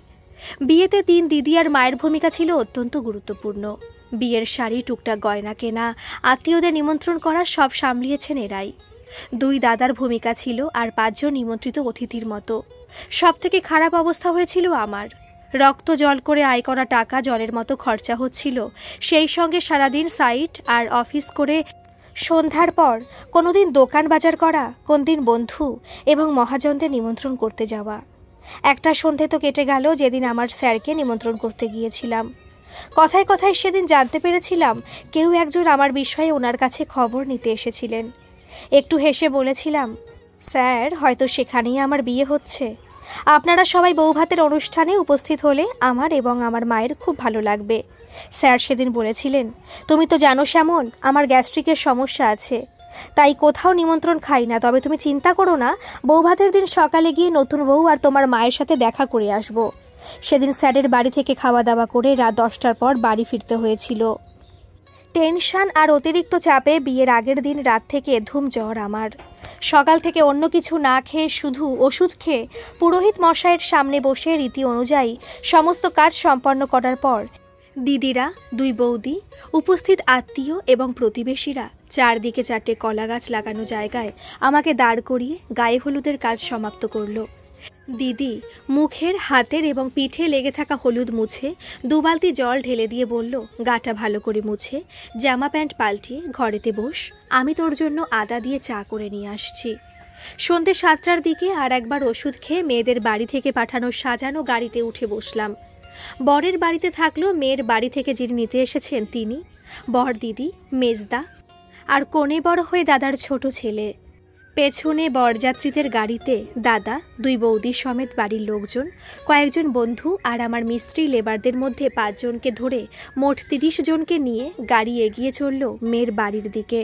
বিয়েতে 3 দিদি আর মায়ের ভূমিকা ছিল অত্যন্ত গুরুত্বপূর্ণ। বিয়ের শাড়ি, টুকটাক গয়না কেনা, আত্মীয়দের নিমন্ত্রণ করা, সব সামলিয়েছেন এরাই। 2 দাদার ভূমিকা ছিল আর 5 জন নিমন্ত্রিত অতিথির মতো। সব থেকে খারাপ অবস্থা হয়েছিল আমার। রক্ত জল করে আয় করা টাকা জলের মতো খরচা হচ্ছিল, সেই সঙ্গে সারাদিন সাইট আর অফিস করে সন্ধ্যার পর কোনোদিন দোকান বাজার করা, কোনদিন বন্ধু এবং মহাজনদের নিমন্ত্রণ করতে যাওয়া। একটা সন্ধে তো কেটে গেল যেদিন আমার স্যারকে নিমন্ত্রণ করতে গিয়েছিলাম। কথায় কথায় সেদিন জানতে পেরেছিলাম কেউ একজন আমার বিষয়ে ওনার কাছে খবর নিতে এসেছিলেন। একটু হেসে বলেছিলাম, স্যার, হয়তো সেখানেই আমার বিয়ে হচ্ছে। আপনারা সবাই বৌভাতের অনুষ্ঠানে উপস্থিত হলে আমার এবং আমার মায়ের খুব ভালো লাগবে। স্যার সেদিন বলেছিলেন, তুমি তো জানো শ্যামল, আমার গ্যাস্ট্রিকের সমস্যা আছে, তাই কোথাও নিমন্ত্রণ খাই না, তবে তুমি চিন্তা করো না, বৌভাতের দিন সকালে গিয়ে নতুন বউ আর তোমার মায়ের সাথে দেখা করে আসবো। সেদিন স্যারের বাড়ি থেকে খাওয়া দাওয়া করে রাত 10টার পর বাড়ি ফিরতে হয়েছিল। টেনশন আর অতিরিক্ত চাপে বিয়ের আগের দিন রাত থেকে ধুম জ্বর আমার। সকাল থেকে অন্য কিছু না খেয়ে শুধু ওষুধ খেয়ে পুরোহিত মশাইয়ের সামনে বসে রীতি অনুযায়ী সমস্ত কাজ সম্পন্ন করার পর দিদিরা, 2 বৌদি, উপস্থিত আত্মীয় এবং প্রতিবেশীরা চারদিকে 4টে কলা গাছ লাগানো জায়গায় আমাকে দাঁড় করিয়ে গায়ে হলুদের কাজ সমাপ্ত করল। দিদি মুখের, হাতের এবং পিঠে লেগে থাকা হলুদ মুছে 2 বালতি জল ঢেলে দিয়ে বলল, গাটা ভালো করে মুছে জামা প্যান্ট পাল্টিয়ে ঘরেতে বস, আমি তোর জন্য আদা দিয়ে চা করে নিয়ে আসছি। সন্ধ্যে 7টার দিকে আর একবার ওষুধ খেয়ে মেয়েদের বাড়ি থেকে পাঠানো সাজানো গাড়িতে উঠে বসলাম। বরের বাড়িতে থাকলো মেয়ের বাড়ি থেকে যিনি নিতে এসেছেন তিনি, বর দিদি, মেজদা আর কোণে বড় হয়ে দাদার ছোট ছেলে। পেছনে বরযাত্রীদের গাড়িতে দাদা, 2 বৌদি সমেত বাড়ির লোকজন, কয়েকজন বন্ধু আর আমার মিস্ত্রি লেবারদের মধ্যে 5 জনকে ধরে মোট 30 জনকে নিয়ে গাড়ি এগিয়ে চলল মেয়ের বাড়ির দিকে।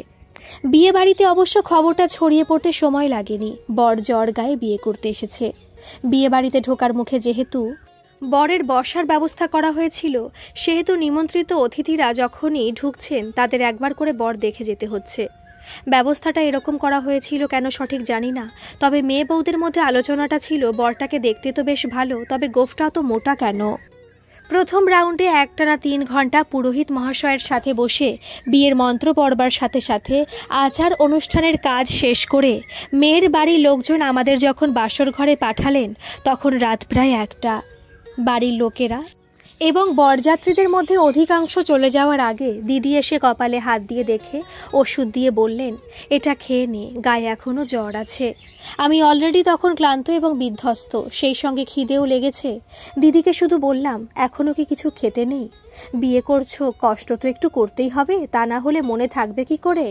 বিয়ে বাড়িতে অবশ্য খবরটা ছড়িয়ে পড়তে সময় লাগেনি, বর জ্বর গায়ে বিয়ে করতে এসেছে। বিয়ে বাড়িতে ঢোকার মুখে যেহেতু বরের বসার ব্যবস্থা করা হয়েছিল, সেহেতু নিমন্ত্রিত অতিথিরা যখনই ঢুকছেন তাদের একবার করে বর দেখে যেতে হচ্ছে। ব্যবস্থাটা এরকম করা হয়েছিল কেন সঠিক জানি না, তবে মেয়ে বউদের মধ্যে আলোচনাটা ছিল বরটাকে দেখতে তো বেশ ভালো, তবে গোফটা তো মোটা কেন। প্রথম রাউন্ডে একটানা 3 ঘন্টা পুরোহিত মহাশয়ের সাথে বসে বিয়ের মন্ত্র পড়বার সাথে সাথে আচার অনুষ্ঠানের কাজ শেষ করে মেয়ের বাড়ির লোকজন আমাদের যখন বাসর ঘরে পাঠালেন তখন রাত প্রায় 1টা। বাড়ির লোকেরা এবং বরযাত্রীদের মধ্যে অধিকাংশ চলে যাওয়ার আগে দিদি এসে কপালে হাত দিয়ে দেখে ওষুধ দিয়ে বললেন, এটা খেয়ে নে, গায়ে এখনও জ্বর আছে। আমি অলরেডি তখন ক্লান্ত এবং বিধ্বস্ত, সেই সঙ্গে খিদেও লেগেছে। দিদিকে শুধু বললাম, এখনও কি কিছু খেতে নেই? বিয়ে করছো, কষ্ট তো একটু করতেই হবে, তা না হলে মনে থাকবে কি করে?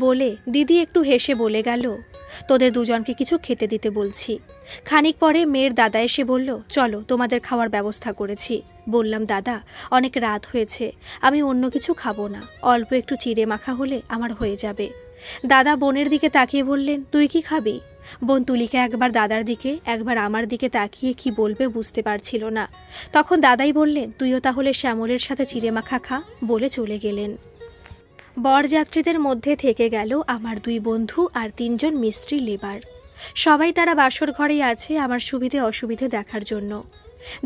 বলে দিদি একটু হেসে বলে গেল, তোদের দুজনকে কিছু খেতে দিতে বলছি। খানিক পরে মেয়ের দাদা এসে বলল, চলো তোমাদের খাওয়ার ব্যবস্থা করেছি। বললাম, দাদা অনেক রাত হয়েছে, আমি অন্য কিছু খাবো না, অল্প একটু চিড়ে মাখা হলে আমার হয়ে যাবে। দাদা বোনের দিকে তাকিয়ে বললেন, তুই কি খাবি? বোন তুলিকা একবার দাদার দিকে একবার আমার দিকে তাকিয়ে কি বলবে বুঝতে পারছিল না। তখন দাদাই বললেন, তুইও তাহলে শ্যামলের সাথে চিড়ে মাখা খা, বলে চলে গেলেন। বরযাত্রীদের মধ্যে থেকে গেল আমার 2 বন্ধু আর 3 জন মিস্ত্রি লেবার। সবাই তারা বাসর ঘরেই আছে আমার সুবিধে অসুবিধে দেখার জন্য।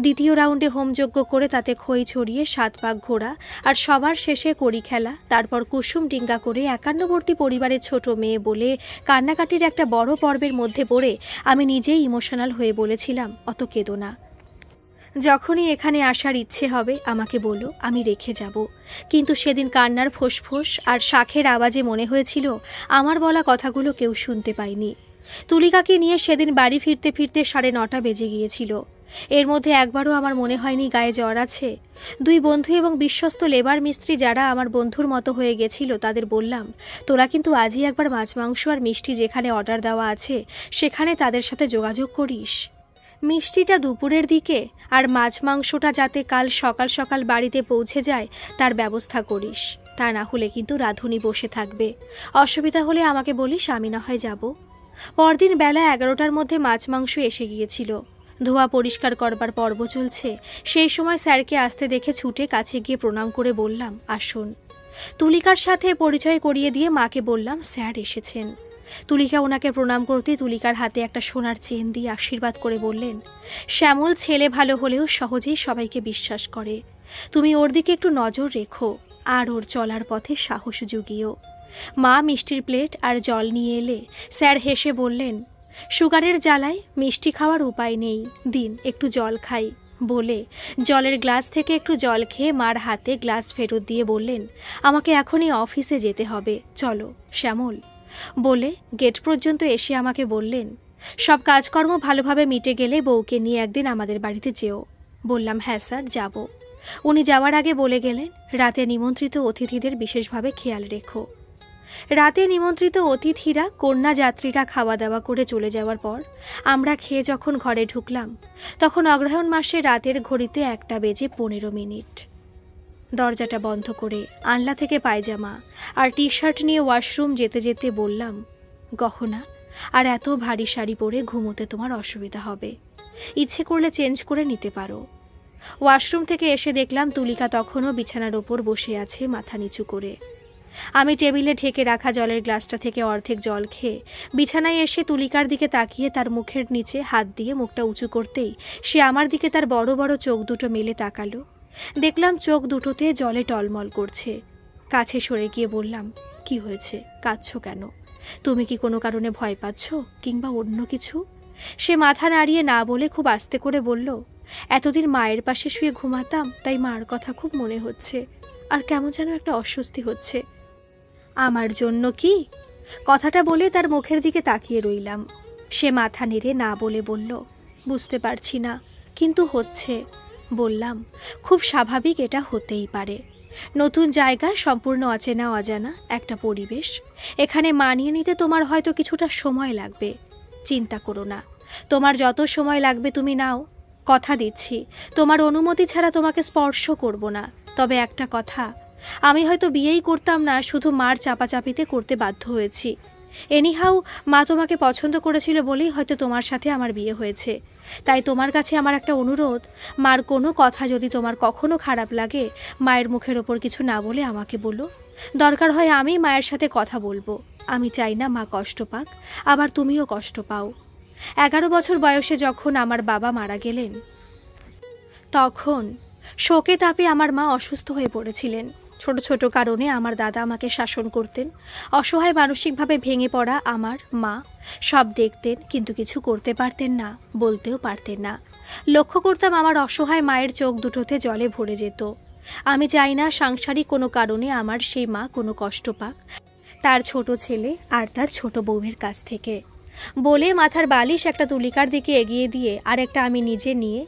দ্বিতীয় রাউন্ডে হোমযজ্ঞ করে তাতে খই ছড়িয়ে 7 পাক ঘোরা আর সবার শেষে কড়ি খেলা, তারপর কুসুম ডিঙ্গা করে 51বর্তী পরিবারের ছোট মেয়ে বলে কান্নাকাটির একটা বড় পর্বের মধ্যে পড়ে আমি নিজেই ইমোশনাল হয়ে বলেছিলাম, অত কেঁদো না। যখনই এখানে আসার ইচ্ছে হবে আমাকে বলো, আমি রেখে যাব। কিন্তু সেদিন কান্নার ফোঁস আর শাঁখের আওয়াজে মনে হয়েছিল আমার বলা কথাগুলো কেউ শুনতে পায়নি। তুলিকাকে নিয়ে সেদিন বাড়ি ফিরতে ফিরতে 9:30 বেজে গিয়েছিল। এর মধ্যে একবারও আমার মনে হয়নি গায়ে জ্বর আছে। 2 বন্ধু এবং বিশ্বস্ত লেবার মিস্ত্রি যারা আমার বন্ধুর মতো হয়ে গেছিল তাদের বললাম, তোরা কিন্তু আজই একবার মাছ মাংস আর মিষ্টি যেখানে অর্ডার দেওয়া আছে সেখানে তাদের সাথে যোগাযোগ করিস। মিষ্টিটা দুপুরের দিকে আর মাছ মাংসটা যাতে কাল সকাল সকাল বাড়িতে পৌঁছে যায় তার ব্যবস্থা করিস, তা না হলে কিন্তু রাঁধুনি বসে থাকবে। অসুবিধা হলে আমাকে বলিস, আমি না হয় যাব। পরদিন বেলা 11টার মধ্যে মাছ মাংস এসে গিয়েছিল। ধোয়া পরিষ্কার করবার পর্ব চলছে, সেই সময় স্যারকে আসতে দেখে ছুটে কাছে গিয়ে প্রণাম করে বললাম, আসুন। তুলিকার সাথে পরিচয় করিয়ে দিয়ে মাকে বললাম, স্যার এসেছেন। তুলিকা ওনাকে প্রণাম করতে তুলিকার হাতে একটা সোনার চেন দিয়ে আশীর্বাদ করে বললেন, শ্যামল ছেলে ভালো হলেও সহজেই সবাইকে বিশ্বাস করে, তুমি ওর দিকে একটু নজর রেখো আর ওর চলার পথে সাহস জুগিও। মা মিষ্টির প্লেট আর জল নিয়ে এলে স্যার হেসে বললেন, সুগারের জ্বালায় মিষ্টি খাওয়ার উপায় নেই, দিন একটু জল খাই। বলে জলের গ্লাস থেকে একটু জল খেয়ে মার হাতে গ্লাস ফেরত দিয়ে বললেন, আমাকে এখনই অফিসে যেতে হবে, চলো শ্যামল। বলে গেট পর্যন্ত এসে আমাকে বললেন, সব কাজকর্ম ভালোভাবে মিটে গেলে বউকে নিয়ে একদিন আমাদের বাড়িতে যেও। বললাম, হ্যাঁ স্যার যাব। উনি যাওয়ার আগে বলে গেলেন, রাতে নিমন্ত্রিত অতিথিদের বিশেষভাবে খেয়াল রেখো। রাতে নিমন্ত্রিত অতিথিরা কন্যা যাত্রীরা খাওয়া দাওয়া করে চলে যাওয়ার পর আমরা খেয়ে যখন ঘরে ঢুকলাম তখন অগ্রহায়ণ মাসে রাতের ঘড়িতে 1:15। দরজাটা বন্ধ করে আনলা থেকে পায়জামা আর টি-শার্ট নিয়ে ওয়াশরুম যেতে যেতে বললাম, গহনা আর এত ভারী শাড়ি পরে ঘুমোতে তোমার অসুবিধা হবে, ইচ্ছে করলে চেঞ্জ করে নিতে পারো। ওয়াশরুম থেকে এসে দেখলাম তুলিকা তখনও বিছানার ওপর বসে আছে মাথা নিচু করে। আমি টেবিলে ঢেকে রাখা জলের গ্লাসটা থেকে অর্ধেক জল খেয়ে বিছানায় এসে তুলিকার দিকে তাকিয়ে তার মুখের নিচে হাত দিয়ে মুখটা উঁচু করতেই সে আমার দিকে তার বড় বড় চোখ দুটো মেলে তাকালো। দেখলাম চোখ দুটোতে জলে টলমল করছে। কাছে সরে গিয়ে বললাম, কি হয়েছে, কাঁদছো কেন? তুমি কি কোনো কারণে ভয় পাচ্ছ কিংবা অন্য কিছু? সে মাথা নাড়িয়ে না বলে খুব আস্তে করে বলল, এতদিন মায়ের পাশে শুয়ে ঘুমাতাম, তাই মার কথা খুব মনে হচ্ছে আর কেমন যেন একটা অস্বস্তি হচ্ছে। আমার জন্য কি? কথাটা বলে তার মুখের দিকে তাকিয়ে রইলাম। সে মাথা নেড়ে না বলে বলল, বুঝতে পারছি না, কিন্তু হচ্ছে। বললাম, খুব স্বাভাবিক, এটা হতেই পারে। নতুন জায়গা, সম্পূর্ণ অচেনা অজানা একটা পরিবেশ, এখানে মানিয়ে নিতে তোমার হয়তো কিছুটা সময় লাগবে। চিন্তা করো না, তোমার যত সময় লাগবে তুমি নাও। কথা দিচ্ছি, তোমার অনুমতি ছাড়া তোমাকে স্পর্শ করব না। তবে একটা কথা, আমি হয়তো বিয়েই করতাম না, শুধু মার চাপাচাপিতে করতে বাধ্য হয়েছি। এনিহাউ মা তোমাকে পছন্দ করেছিল বলেই হয়তো তোমার সাথে আমার বিয়ে হয়েছে। তাই তোমার কাছে আমার একটা অনুরোধ, মার কোনো কথা যদি তোমার কখনো খারাপ লাগে, মায়ের মুখের ওপর কিছু না বলে আমাকে বলো। দরকার হয় আমি মায়ের সাথে কথা বলবো। আমি চাই না মা কষ্ট পাক, আবার তুমিও কষ্ট পাও। 11 বছর বয়সে যখন আমার বাবা মারা গেলেন তখন শোকে তাপে আমার মা অসুস্থ হয়ে পড়েছিলেন। ছোট ছোট কারণে আমার দাদা আমাকে শাসন করতেন। অসহায় মানসিকভাবে ভেঙে পড়া আমার মা সব দেখতেন, কিন্তু কিছু করতে পারতেন না, বলতেও পারতেন না। লক্ষ্য করতাম আমার অসহায় মায়ের চোখ দুটোতে জলে ভরে যেত। আমি চাই না সাংসারিক কোনো কারণে আমার সেই মা কোনো কষ্ট পাক তার ছোট ছেলে আর তার ছোট বউয়ের কাছ থেকে, বলে মাথার বালিশ একটা তুলিকার দিকে এগিয়ে দিয়ে আর একটা আমি নিজে নিয়ে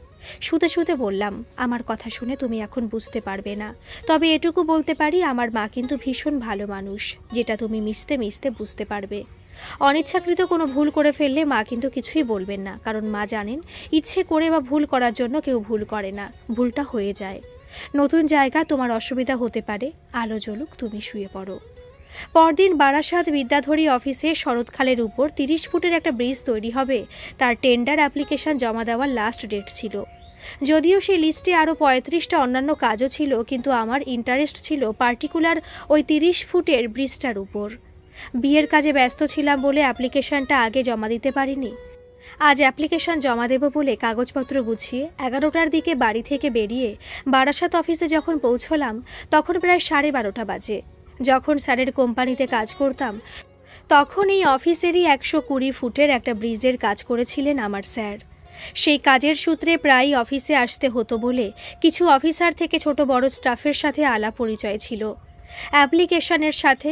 শুতে শুতে বললাম, আমার কথা শুনে তুমি এখন বুঝতে পারবে না, তবে এটুকু বলতে পারি আমার মা কিন্তু ভীষণ ভালো মানুষ, যেটা তুমি মিশতে মিশতে বুঝতে পারবে। অনিচ্ছাকৃত কোনো ভুল করে ফেললে মা কিন্তু কিছুই বলবেন না, কারণ মা জানেন ইচ্ছে করে বা ভুল করার জন্য কেউ ভুল করে না, ভুলটা হয়ে যায়। নতুন জায়গা, তোমার অসুবিধা হতে পারে, আলো জ্বলুক, তুমি শুয়ে পড়ো। পরদিন বারাসাত বিদ্যাধরী অফিসে শরৎখালের উপর 30 ফুটের একটা ব্রিজ তৈরি হবে, তার টেন্ডার অ্যাপ্লিকেশন জমা দেওয়ার লাস্ট ডেট ছিল। যদিও সেই লিস্টে আরও 35টা অন্যান্য কাজও ছিল, কিন্তু আমার ইন্টারেস্ট ছিল পার্টিকুলার ওই 30 ফুটের ব্রিজটার উপর। বিয়ের কাজে ব্যস্ত ছিলাম বলে অ্যাপ্লিকেশনটা আগে জমা দিতে পারিনি। আজ অ্যাপ্লিকেশন জমা দেব বলে কাগজপত্র গুছিয়ে 11টার দিকে বাড়ি থেকে বেরিয়ে বারাসাত অফিসে যখন পৌঁছলাম তখন প্রায় 12:30 বাজে। যখন স্যারের কোম্পানিতে কাজ করতাম তখন এই অফিসেরই 120 ফুটের একটা ব্রিজের কাজ করেছিলেন আমার স্যার। সেই কাজের সূত্রে প্রায়ই অফিসে আসতে হতো বলে কিছু অফিসার থেকে ছোট বড় স্টাফের সাথে আলাপ পরিচয় ছিল। অ্যাপ্লিকেশনের সাথে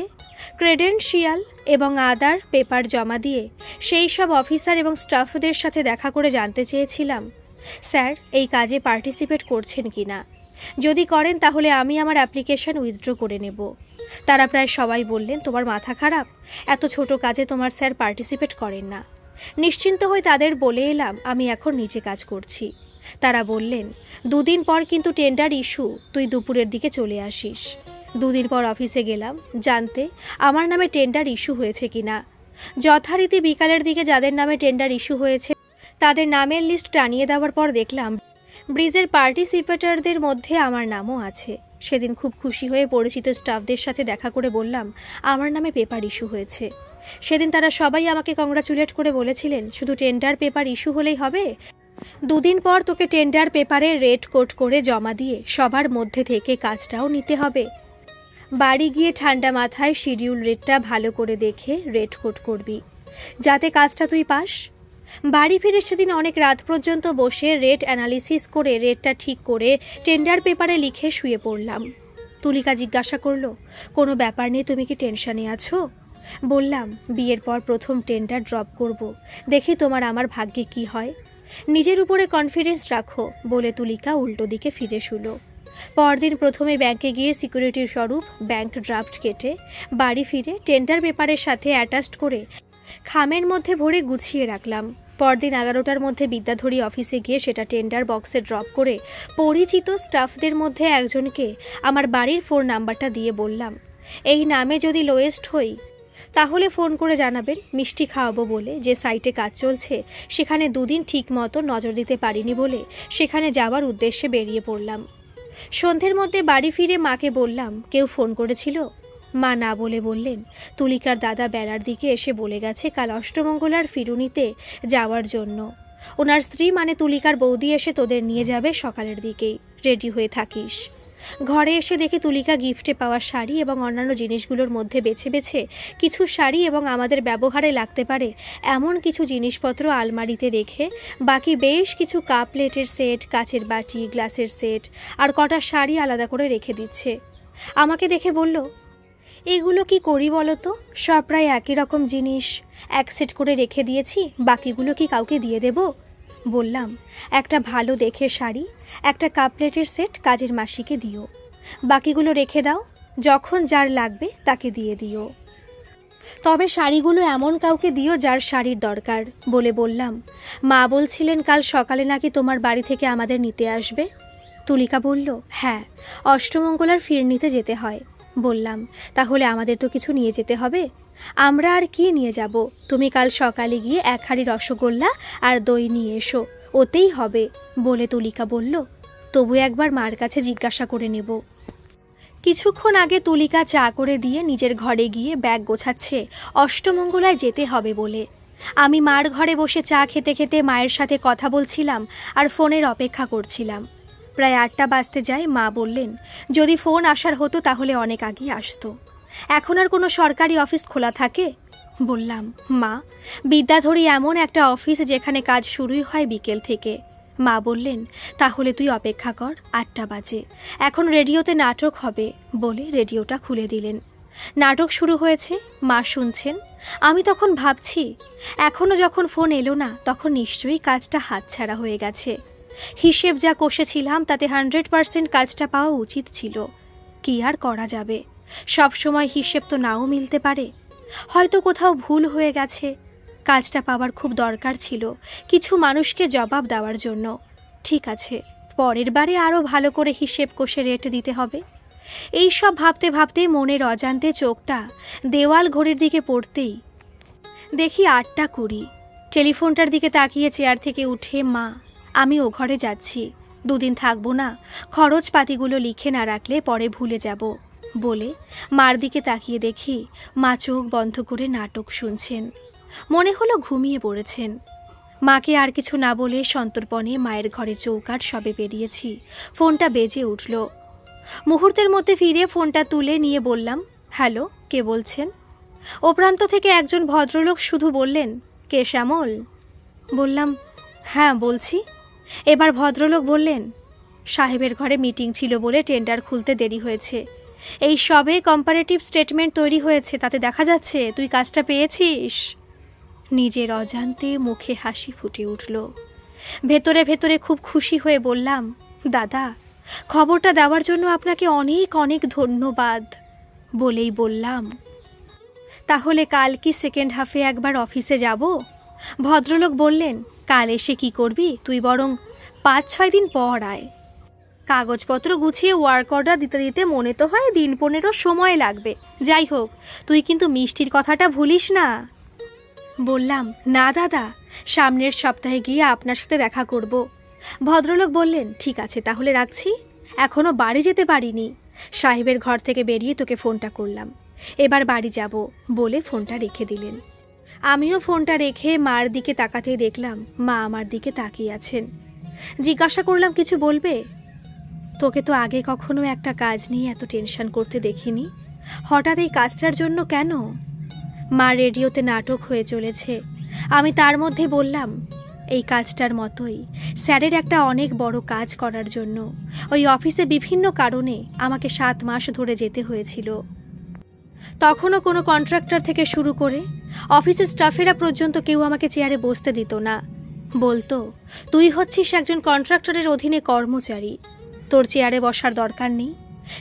ক্রেডেনশিয়াল এবং আদার পেপার জমা দিয়ে সেই সব অফিসার এবং স্টাফদের সাথে দেখা করে জানতে চেয়েছিলাম, স্যার এই কাজে পার্টিসিপেট করছেন কি না, যদি করেন তাহলে আমি আমার অ্যাপ্লিকেশন উইথড্র করে নেব। তারা প্রায় সবাই বললেন, তোমার মাথা খারাপ, এত ছোট কাজে তোমার স্যার পার্টিসিপেট করেন না। নিশ্চিন্ত হয়ে তাদের বলে এলাম আমি এখন নিজে কাজ করছি। তারা বললেন, 2 দিন পর কিন্তু টেন্ডার ইস্যু, তুই দুপুরের দিকে চলে আসিস। 2 দিন পর অফিসে গেলাম জানতে আমার নামে টেন্ডার ইস্যু হয়েছে কিনা। যথারীতি বিকালের দিকে যাদের নামে টেন্ডার ইস্যু হয়েছে তাদের নামের লিস্ট টানিয়ে দেওয়ার পর দেখলাম ব্রিজের পার্টিসিপেটরদের মধ্যে আমার নামও আছে। সেদিন খুব খুশি হয়ে পরিচিত স্টাফদের সাথে দেখা করে বললাম আমার নামে পেপার ইস্যু হয়েছে। সেদিন তারা সবাই আমাকে কংগ্রাচুলেট করে বলেছিলেন, শুধু টেন্ডার পেপার ইস্যু হলেই হবে, 2 দিন পর তোকে টেন্ডার পেপারে রেড কোট করে জমা দিয়ে সবার মধ্যে থেকে কাজটাও নিতে হবে। বাড়ি গিয়ে ঠান্ডা মাথায় শিডিউল রেটটা ভালো করে দেখে রেড কোট করবি, যাতে কাজটা তুই পাস। বাড়ি ফিরে সেদিন অনেক রাত পর্যন্ত বসে রেট অ্যানালিসিস করে রেটটা ঠিক করে টেন্ডার পেপারে লিখে শুয়ে পড়লাম। তুলিকা জিজ্ঞাসা করলো, কোনো ব্যাপার নেই, তুমি কি টেনশনে আছো? বললাম, বিয়ের পর প্রথম টেন্ডার ড্রপ করব, দেখি তোমার আমার ভাগ্যে কি হয়। নিজের উপরে কনফিডেন্স রাখো, বলে তুলিকা উল্টো দিকে ফিরে শুলো। পরদিন প্রথমে ব্যাংকে গিয়ে সিকিউরিটির স্বরূপ ব্যাংক ড্রাফট কেটে বাড়ি ফিরে টেন্ডার পেপারের সাথে অ্যাটাচড করে খামের মধ্যে ভরে গুছিয়ে রাখলাম। পরদিন 11টার মধ্যে বিদ্যাধরী অফিসে গিয়ে সেটা টেন্ডার বক্সে ড্রপ করে পরিচিত স্টাফদের মধ্যে একজনকে আমার বাড়ির ফোন নাম্বারটা দিয়ে বললাম, এই নামে যদি লোয়েস্ট হই তাহলে ফোন করে জানাবেন, মিষ্টি খাওয়াবো বলে যে সাইটে কাজ চলছে সেখানে 2 দিন ঠিক মতো নজর দিতে পারিনি বলে সেখানে যাওয়ার উদ্দেশ্যে বেরিয়ে পড়লাম। সন্ধ্যের মধ্যে বাড়ি ফিরে মাকে বললাম, কেউ ফোন করেছিল? মা না বলে বললেন, তুলিকার দাদা বেলার দিকে এসে বলে গেছে কাল অষ্টমঙ্গলার ফিরুনিতে যাওয়ার জন্য। ওনার স্ত্রী মানে তুলিকার বৌদি এসে তোদের নিয়ে যাবে সকালের দিকেই, রেডি হয়ে থাকিস। ঘরে এসে দেখি তুলিকা গিফটে পাওয়া শাড়ি এবং অন্যান্য জিনিসগুলোর মধ্যে বেছে বেছে কিছু শাড়ি এবং আমাদের ব্যবহারে লাগতে পারে এমন কিছু জিনিসপত্র আলমারিতে রেখে বাকি বেশ কিছু কাপ প্লেটের সেট, কাচের বাটি, গ্লাসের সেট আর কটা শাড়ি আলাদা করে রেখে দিচ্ছে। আমাকে দেখে বলল, এগুলো কি করি বলো তো, সব প্রায় একই রকম জিনিস এক সেট করে রেখে দিয়েছি, বাকিগুলো কি কাউকে দিয়ে দেব? বললাম, একটা ভালো দেখে শাড়ি, একটা কাপ প্লেটের সেট কাজের মাসিকে দিও, বাকিগুলো রেখে দাও, যখন যার লাগবে তাকে দিয়ে দিও, তবে শাড়িগুলো এমন কাউকে দিও যার শাড়ির দরকার। বলে বললাম, মা বলছিলেন কাল সকালে নাকি তোমার বাড়ি থেকে আমাদের নিতে আসবে। তুলিকা বলল, হ্যাঁ, অষ্টমঙ্গলার ফিরনিতে যেতে হয়। বললাম, তাহলে আমাদের তো কিছু নিয়ে যেতে হবে। আমরা আর কি নিয়ে যাব, তুমি কাল সকালে গিয়ে 1 হাঁড়ি রসগোল্লা আর দই নিয়ে এসো, ওতেই হবে। বলে তুলিকা বলল, তবু একবার মার কাছে জিজ্ঞাসা করে নেব। কিছুক্ষণ আগে তুলিকা চা করে দিয়ে নিজের ঘরে গিয়ে ব্যাগ গোছাচ্ছে অষ্টমঙ্গলায় যেতে হবে বলে। আমি মার ঘরে বসে চা খেতে খেতে মায়ের সাথে কথা বলছিলাম আর ফোনের অপেক্ষা করছিলাম। প্রায় 8টা বাজতে যায় মা বললেন যদি ফোন আসার হতো তাহলে অনেক আগেই আসতো। এখন আর কোনো সরকারি অফিস খোলা থাকে? বললাম, মা, বিদ্যাধরী এমন একটা অফিস যেখানে কাজ শুরুই হয় বিকেল থেকে। মা বললেন, তাহলে তুই অপেক্ষা কর, 8টা বাজে, এখন রেডিওতে নাটক হবে, বলে রেডিওটা খুলে দিলেন। নাটক শুরু হয়েছে, মা শুনছেন। আমি তখন ভাবছি, এখনও যখন ফোন এলো না তখন নিশ্চয়ই কাজটা হাতছাড়া হয়ে গেছে। হিসেব যা কষেছিলাম তাতে 100% কাজটা পাওয়া উচিত ছিল। কি আর করা যাবে, সব সময় হিসেব তো নাও মিলতে পারে। হয়তো কোথাও ভুল হয়ে গেছে। কাজটা পাওয়ার খুব দরকার ছিল কিছু মানুষকে জবাব দেওয়ার জন্য। ঠিক আছে, পরের বারে আরও ভালো করে হিসেব কষে রেট দিতে হবে। এই সব ভাবতে ভাবতে মনের অজান্তে চোখটা দেওয়াল ঘড়ির দিকে পড়তেই দেখি 8টা 20। টেলিফোনটার দিকে তাকিয়ে চেয়ার থেকে উঠে, মা, আমি ও ঘরে যাচ্ছি, 2 দিন থাকবো না, খরচপাতিগুলো লিখে না রাখলে পরে ভুলে যাব, বলে মার দিকে তাকিয়ে দেখি মা চোখ বন্ধ করে নাটক শুনছেন। মনে হলো ঘুমিয়ে পড়েছেন। মাকে আর কিছু না বলে সন্তর্পণে মায়ের ঘরে চৌকাঠ সবে বেরিয়েছি, ফোনটা বেজে উঠল। মুহূর্তের মধ্যে ফিরে ফোনটা তুলে নিয়ে বললাম, হ্যালো, কে বলছেন? ও প্রান্ত থেকে একজন ভদ্রলোক শুধু বললেন, কে শ্যামল? বললাম, হ্যাঁ বলছি। এবার ভদ্রলোক বললেন, সাহেবের ঘরে মিটিং ছিল বলে টেন্ডার খুলতে দেরি হয়েছে। এই সবে কম্পারেটিভ স্টেটমেন্ট তৈরি হয়েছে, তাতে দেখা যাচ্ছে তুই কাজটা পেয়েছিস। নিজের অজান্তে মুখে হাসি ফুটে উঠল। ভেতরে ভেতরে খুব খুশি হয়ে বললাম, দাদা, খবরটা দেওয়ার জন্য আপনাকে অনেক অনেক ধন্যবাদ। বলেই বললাম, তাহলে কাল কি সেকেন্ড হাফে একবার অফিসে যাব? ভদ্রলোক বললেন, কাল এসে কি করবি, তুই বরং 5-6 দিন পর আয়। কাগজপত্র গুছিয়ে ওয়ার্ক অর্ডার দিতে দিতে মনে তো হয় 15 সময় লাগবে। যাই হোক, তুই কিন্তু মিষ্টির কথাটা ভুলিস না। বললাম, না দাদা, সামনের সপ্তাহে গিয়ে আপনার সাথে দেখা করব। ভদ্রলোক বললেন, ঠিক আছে, তাহলে রাখছি, এখনও বাড়ি যেতে পারিনি। সাহেবের ঘর থেকে বেরিয়ে তোকে ফোনটা করলাম, এবার বাড়ি যাব, বলে ফোনটা রেখে দিলেন। আমিও ফোনটা রেখে মার দিকে তাকাতেই দেখলাম মা আমার দিকে তাকিয়ে আছেন। জিজ্ঞাসা করলাম, কিছু বলবে? তোকে তো আগে কখনো একটা কাজ নিয়ে এত টেনশন করতে দেখিনি, হঠাৎ এই কাজটার জন্য কেন? মা রেডিওতে নাটক হয়ে চলেছে, আমি তার মধ্যে বললাম, এই কাজটার মতোই স্যারের একটা অনেক বড় কাজ করার জন্য ওই অফিসে বিভিন্ন কারণে আমাকে 7 মাস ধরে যেতে হয়েছিল। তখনও কোনো কন্ট্রাক্টর থেকে শুরু করে অফিসের স্টাফেরা পর্যন্ত কেউ আমাকে চেয়ারে বসতে দিত না। বলতো, তুই হচ্ছিস একজন কন্ট্রাক্টরের অধীনে কর্মচারী, তোর চেয়ারে বসার দরকার নেই।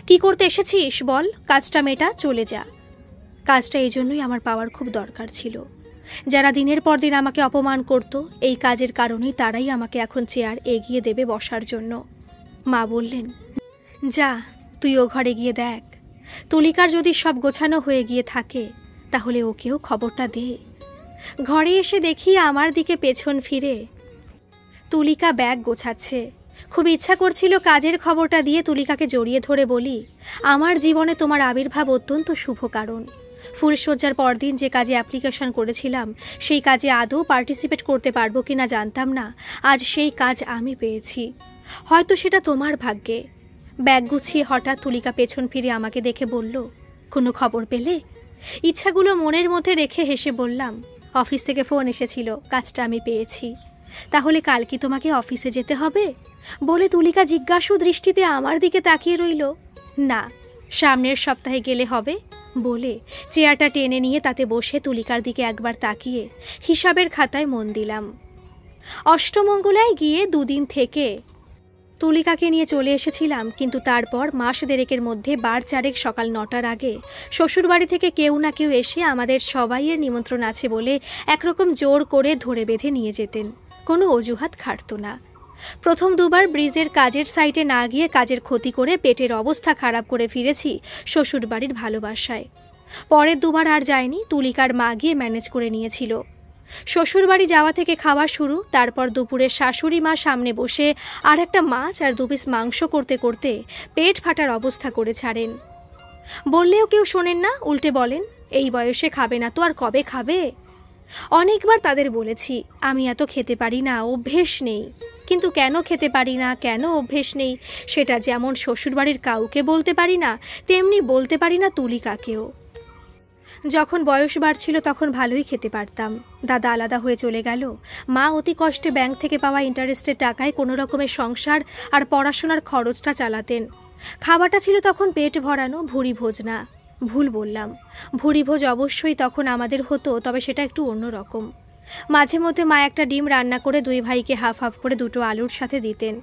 কি করতে এসেছিস বল, কাজটা মেটা, চলে যা। কাজটা এই জন্যই আমার পাওয়ার খুব দরকার ছিল। যারা দিনের পর দিন আমাকে অপমান করত, এই কাজের কারণেই তারাই আমাকে এখন চেয়ার এগিয়ে দেবে বসার জন্য। মা বললেন, যা, তুই ও ঘরে গিয়ে দেখ, তুলিকার যদি সব গোছানো হয়ে গিয়ে থাকে তাহলে ওকেও খবরটা দে। ঘরে এসে দেখি আমার দিকে পেছন ফিরে তুলিকা ব্যাগ গোছাচ্ছে। খুব ইচ্ছা করছিল কাজের খবরটা দিয়ে তুলিকাকে জড়িয়ে ধরে বলি, আমার জীবনে তোমার আবির্ভাব অত্যন্ত শুভ কারণ। ফুলশয্যার পরদিন যে কাজে অ্যাপ্লিকেশন করেছিলাম সেই কাজে আদৌ পার্টিসিপেট করতে পারবো কিনা জানতাম না, আজ সেই কাজ আমি পেয়েছি। হয়তো সেটা তোমার ভাগ্যে। ব্যাগ গুছিয়ে হঠাৎ তুলিকা পেছন ফিরে আমাকে দেখে বলল, কোনো খবর পেলে? ইচ্ছাগুলো মনের মধ্যে রেখে হেসে বললাম, অফিস থেকে ফোন এসেছিল, কাজটা আমি পেয়েছি। তাহলে কাল কি তোমাকে অফিসে যেতে হবে? বলে তুলিকা জিজ্ঞাসু দৃষ্টিতে আমার দিকে তাকিয়ে রইল। না, সামনের সপ্তাহে গেলে হবে, বলে চেয়ারটা টেনে নিয়ে তাতে বসে তুলিকার দিকে একবার তাকিয়ে হিসাবের খাতায় মন দিলাম। অষ্টমঙ্গলায় গিয়ে 2 দিন থেকে তুলিকাকে নিয়ে চলে এসেছিলাম, কিন্তু তারপর মাস দেড়েকের মধ্যে 4 সকাল 9টার আগে শ্বশুরবাড়ি থেকে কেউ না কেউ এসে আমাদের সবাইয়ের নিমন্ত্রণ আছে বলে একরকম জোর করে ধরে বেঁধে নিয়ে যেতেন, কোনো অজুহাত খাটত না। প্রথম 2বার ব্রিজের কাজের সাইটে না গিয়ে কাজের ক্ষতি করে পেটের অবস্থা খারাপ করে ফিরেছি শ্বশুরবাড়ির ভালোবাসায়। পরের 2বার আর যায়নি, তুলিকার মা গিয়ে ম্যানেজ করে নিয়েছিল। শ্বশুরবাড়ি যাওয়া থেকে খাওয়া শুরু, তারপর দুপুরে শাশুড়ি মা সামনে বসে আর একটা মাছ আর 2 পিস মাংস করতে করতে পেট ফাটার অবস্থা করে ছাড়েন। বললেও কেউ শোনেন না, উল্টে বলেন, এই বয়সে খাবে না তো আর কবে খাবে? অনেকবার তাদের বলেছি আমি এত খেতে পারি না, অভ্যেস নেই, কিন্তু কেন খেতে পারি না, কেন অভ্যেস নেই, সেটা যেমন শ্বশুরবাড়ির কাউকে বলতে পারি না, তেমনি বলতে পারি না তুলিকাকেও। যখন বয়স বাড়ছিল তখন ভালোই খেতে পারতাম। দাদা আলাদা হয়ে চলে গেল। মা অতি কষ্টে ব্যাংক থেকে পাওয়া ইন্টারেস্টের টাকায় কোনো রকমের সংসার আর পড়াশোনার খরচটা চালাতেন। খাবারটা ছিল তখন পেট ভরানো, ভুরি ভোজ না। ভুল বললাম, ভুরি ভোজ অবশ্যই তখন আমাদের হতো, তবে সেটা একটু অন্যরকম। মাঝে মধ্যে মা একটা ডিম রান্না করে দুই ভাইকে হাফ হাফ করে দুটো আলুর সাথে দিতেন।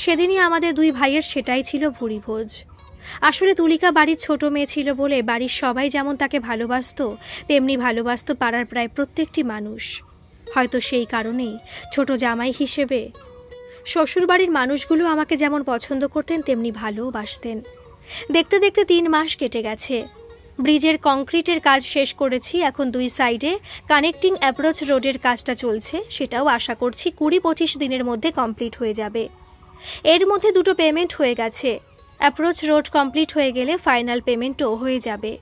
সেদিনই আমাদের দুই ভাইয়ের সেটাই ছিল ভুরি ভোজ। আসলে তুলিকা বাড়ির ছোট মেয়ে ছিল বলে বাড়ির সবাই যেমন তাকে ভালোবাসত, তেমনি ভালোবাসত পাড়ার প্রায় প্রত্যেকটি মানুষ। হয়তো সেই কারণেই ছোট জামাই হিসেবে শ্বশুরবাড়ির মানুষগুলো আমাকে যেমন পছন্দ করতেন তেমনি ভালোবাসতেন। দেখতে দেখতে 3 মাস কেটে গেছে। ব্রিজের কংক্রিটের কাজ শেষ করেছি, এখন দুই সাইডে কানেক্টিং অ্যাপ্রোচ রোডের কাজটা চলছে, সেটাও আশা করছি 20-25 দিনের মধ্যে কমপ্লিট হয়ে যাবে। এর মধ্যে 2টো পেমেন্ট হয়ে গেছে। অ্যাপ্রোচ রোড কমপ্লিট হয়ে গেলে ফাইনাল পেমেন্টও হয়ে যাবে।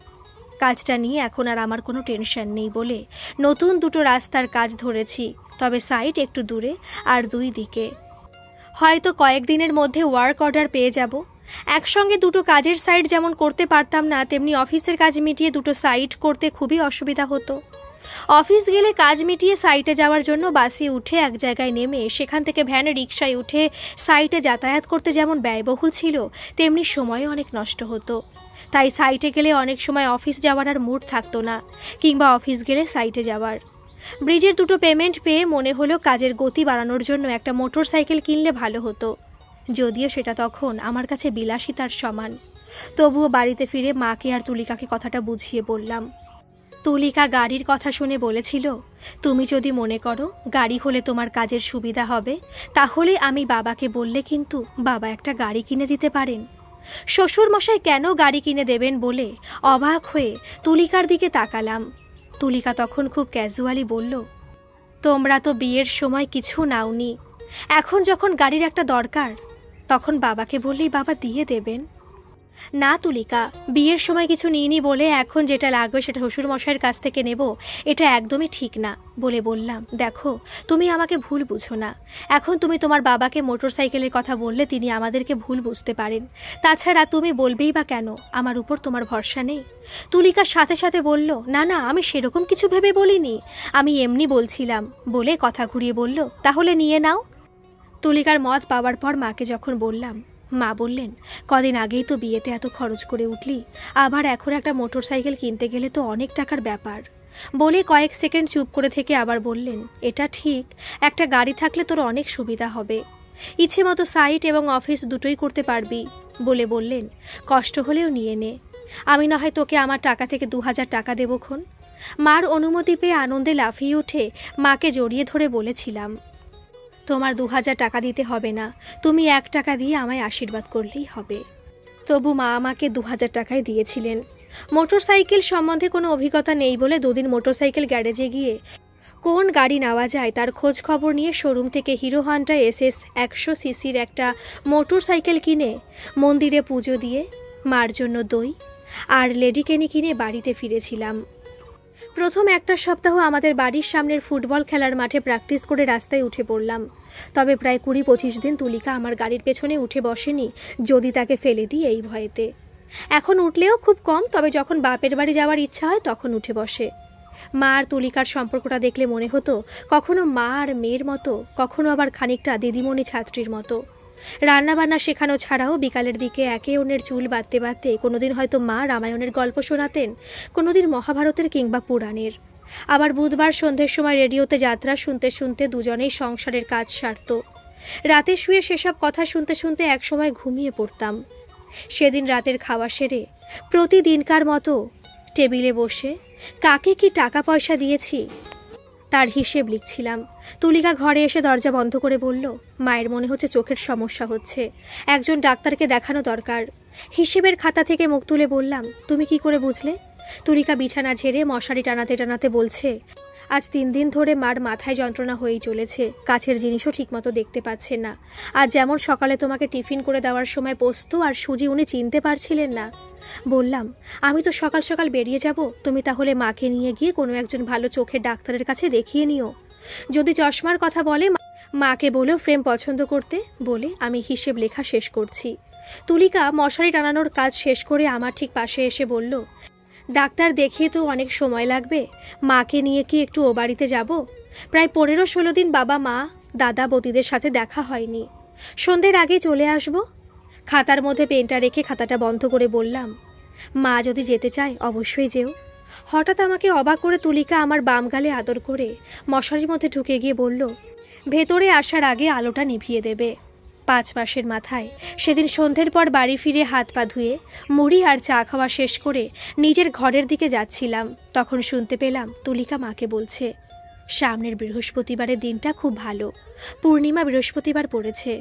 কাজটা নিয়ে এখন আর আমার কোনো টেনশন নেই বলে নতুন 2টো রাস্তার কাজ ধরেছি, তবে সাইট একটু দূরে আর 2 দিকে। হয়তো কয়েকদিনের মধ্যে ওয়ার্ক অর্ডার পেয়ে যাব। একসঙ্গে 2টো কাজের সাইট যেমন করতে পারতাম না, তেমনি অফিসের কাজ মিটিয়ে 2টো সাইট করতে খুবই অসুবিধা হতো। অফিস গেলে কাজ মিটিয়ে সাইটে যাওয়ার জন্য বাসে উঠে এক জায়গায় নেমে সেখান থেকে ভ্যানে রিকশায় উঠে সাইটে যাতায়াত করতে যেমন ব্যয়বহুল ছিল, তেমনি সময়ও অনেক নষ্ট হতো। তাই সাইটে গেলে অনেক সময় অফিস যাওয়ার আর মুড থাকতো না, কিংবা অফিস গেলে সাইটে যাওয়ার। ব্রিজের 2টো পেমেন্ট পেয়ে মনে হলো কাজের গতি বাড়ানোর জন্য একটা মোটর সাইকেল কিনলে ভালো হতো, যদিও সেটা তখন আমার কাছে বিলাসিতার সমান। তবুও বাড়িতে ফিরে মাকে আর তুলিকাকে কথাটা বুঝিয়ে বললাম। তুলিকা গাড়ির কথা শুনে বলেছিল, তুমি যদি মনে করো গাড়ি হলে তোমার কাজের সুবিধা হবে, তাহলে আমি বাবাকে বললে কিন্তু বাবা একটা গাড়ি কিনে দিতে পারেন। শ্বশুর মশাই কেন গাড়ি কিনে দেবেন বলে অবাক হয়ে তুলিকার দিকে তাকালাম। তুলিকা তখন খুব ক্যাজুয়ালি বলল, তোমরা তো বিয়ের সময় কিছু নাওনি, এখন যখন গাড়ির একটা দরকার তখন বাবাকে বললেই বাবা দিয়ে দেবেন। না তুলিকা, বিয়ের সময় কিছু নিইনি বলে এখন যেটা লাগবে সেটা শ্বশুর মশাইয়ের কাছ থেকে নেব, এটা একদমই ঠিক না বলে বললাম, দেখো তুমি আমাকে ভুল বুঝো না। এখন তুমি তোমার বাবাকে মোটর সাইকেলের কথা বললে তিনি আমাদেরকে ভুল বুঝতে পারেন। তাছাড়া তুমি বলবেই বা কেন, আমার উপর তোমার ভরসা নেই? তুলিকা সাথে সাথে বলল, না না, আমি সেরকম কিছু ভেবে বলিনি, আমি এমনি বলছিলাম বলে কথা ঘুরিয়ে বলল, তাহলে নিয়ে নাও। তুলিকার মত পাওয়ার পর মাকে যখন বললাম, মা বললেন, কদিন আগেই তো বিয়েতে এত খরচ করে উঠলি, আবার এখন একটা মোটর সাইকেল কিনতে গেলে তো অনেক টাকার ব্যাপার। বলে কয়েক সেকেন্ড চুপ করে থেকে আবার বললেন, এটা ঠিক, একটা গাড়ি থাকলে তোর অনেক সুবিধা হবে, ইচ্ছে মতো সাইট এবং অফিস দুটোই করতে পারবি। বলে বললেন, কষ্ট হলেও নিয়ে নে, আমি না হয় তোকে আমার টাকা থেকে 2000 টাকা দেবক্ষণ। মার অনুমতি পেয়ে আনন্দে লাফিয়ে উঠে মাকে জড়িয়ে ধরে বলেছিলাম, তোমার 2000 টাকা দিতে হবে না, তুমি 1 টাকা দিয়ে আমায় আশীর্বাদ করলেই হবে। তবু মা আমাকে 2000 টাকাই দিয়েছিলেন। মোটর সাইকেল সম্বন্ধে কোনো অভিজ্ঞতা নেই বলে 2 দিন মোটর সাইকেল গ্যারেজে গিয়ে কোন গাড়ি নেওয়া যায় তার খোঁজ খবর নিয়ে শোরুম থেকে হিরো হন্ডা SS 100 সিসির একটা মোটর সাইকেল কিনে মন্দিরে পুজো দিয়ে মার জন্য দই আর লেডিকেনি কিনে বাড়িতে ফিরেছিলাম। প্রথম একটা সপ্তাহ আমাদের বাড়ির সামনের ফুটবল খেলার মাঠে প্র্যাকটিস করে রাস্তায় উঠে পড়লাম। তবে প্রায় 20-25 দিন তুলিকা আমার গাড়ির পেছনে উঠে বসেনি, যদি তাকে ফেলে দিই এই ভয়েতে। এখন উঠলেও খুব কম, তবে যখন বাপের বাড়ি যাওয়ার ইচ্ছা হয় তখন উঠে বসে। মা আর তুলিকার সম্পর্কটা দেখলে মনে হতো কখনো মা আর মেয়ের মতো, কখনো আবার খানিকটা দিদিমণি ছাত্রীর মতো। রান্নাবান্না শেখানো ছাড়াও বিকালের দিকে একে অন্যের চুল বাঁধতে বাঁধতে কোনোদিন হয়তো মা রামায়ণের গল্প শোনাতেন, কোনোদিন মহাভারতের কিংবা পুরাণের। আবার বুধবার সন্ধ্যের সময় রেডিওতে যাত্রা শুনতে শুনতে দুজনেই সংসারের কাজ সারত। রাতে শুয়ে সেসব কথা শুনতে শুনতে একসময় ঘুমিয়ে পড়তাম। সেদিন রাতের খাওয়া সেরে প্রতিদিনকার মতো টেবিলে বসে কাকে কি টাকা পয়সা দিয়েছি তার হিসেব লিখছিলাম। তুলিকা ঘরে এসে দরজা বন্ধ করে বলল, মায়ের মনে হচ্ছে চোখের সমস্যা হচ্ছে, একজন ডাক্তারকে দেখানো দরকার। হিসেবের খাতা থেকে মুখ তুলে বললাম, তুমি কি করে বুঝলে? তুলিকা বিছানা ঝেড়ে মশারি টানাতে টানাতে বলছে, আজ 3 দিন ধরে মার মাথায় যন্ত্রণা হয়েই চলেছে, কাছের জিনিসও ঠিকমতো দেখতে পাচ্ছে না। আর যেমন সকালে তোমাকে টিফিন করে দেওয়ার সময় পোস্ত আর সুজি উনি চিনতে পারছিলেন না। বললাম, আমি তো সকাল সকাল বেরিয়ে যাব, তুমি তাহলে মাকে নিয়ে গিয়ে কোনো একজন ভালো চোখের ডাক্তারের কাছে দেখিয়ে নিও। যদি চশমার কথা বলে মাকে বলো ফ্রেম পছন্দ করতে বলে আমি হিসেব লেখা শেষ করছি। তুলিকা মশারি টানানোর কাজ শেষ করে আমার ঠিক পাশে এসে বলল, ডাক্তার দেখিয়ে তো অনেক সময় লাগবে, মাকে নিয়ে কি একটু ও বাড়িতে যাব? প্রায় 15-16 দিন বাবা মা দাদা বৌদিদের সাথে দেখা হয়নি, সন্ধ্যের আগে চলে আসব। খাতার মধ্যে পেনটা রেখে খাতাটা বন্ধ করে বললাম, মা যদি যেতে চায় অবশ্যই যেও। হঠাৎ আমাকে অবাক করে তুলিকা আমার বাম গালে আদর করে মশারির মধ্যে ঢুকে গিয়ে বলল, ভেতরে আসার আগে আলোটা নিভিয়ে দেবে। 5 মাসের মাথায় সেদিন সন্ধ্যের পর বাড়ি ফিরে হাত পা ধুয়ে মুড়ি আর চা খাওয়া শেষ করে নিজের ঘরের দিকে যাচ্ছিলাম, তখন শুনতে পেলাম তুলিকা মাকে বলছে, সামনের বৃহস্পতিবারের দিনটা খুব ভালো, পূর্ণিমা বৃহস্পতিবার পড়েছে,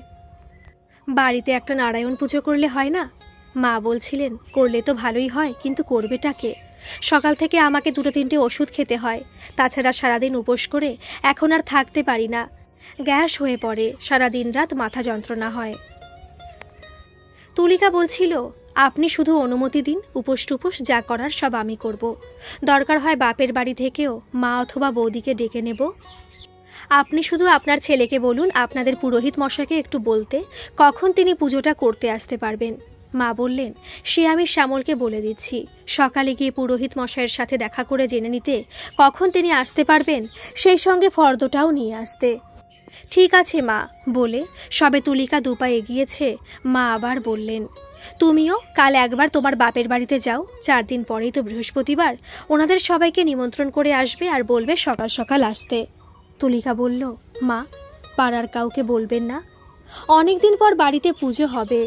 বাড়িতে একটা নারায়ণ পুজো করলে হয় না? মা বলছিলেন, করলে তো ভালোই হয়, কিন্তু করবেটাকে? সকাল থেকে আমাকে 2-3টে ওষুধ খেতে হয়, তাছাড়া সারাদিন উপোস করে এখন আর থাকতে পারি না, গ্যাস হয়ে পড়ে, সারাদিন রাত মাথা যন্ত্রণা হয়। তুলিকা বলছিল, আপনি শুধু অনুমতি দিন, উপোস টুপোস যা করার সব আমি করব, দরকার হয় বাপের বাড়ি থেকেও মা অথবা বৌদিকে ডেকে নেব। আপনি শুধু আপনার ছেলেকে বলুন আপনাদের পুরোহিত মশাইকে একটু বলতে কখন তিনি পুজোটা করতে আসতে পারবেন। মা বললেন, সে আমি শ্যামলকে বলে দিচ্ছি, সকালে গিয়ে পুরোহিত মশাইয়ের সাথে দেখা করে জেনে নিতে কখন তিনি আসতে পারবেন, সেই সঙ্গে ফর্দটাও নিয়ে আসতে। ঠিক আছে মা বলে সবে তুলিকা দুপা এগিয়েছে, মা আবার বললেন, তুমিও কাল একবার তোমার বাপের বাড়িতে যাও, 4 দিন পরেই তো বৃহস্পতিবার, ওনাদের সবাইকে নিমন্ত্রণ করে আসবে আর বলবে সকাল সকাল আসতে। তুলিকা বলল, মা পাড়ার কাউকে বলবেন না, অনেক দিন পর বাড়িতে পুজো হবে,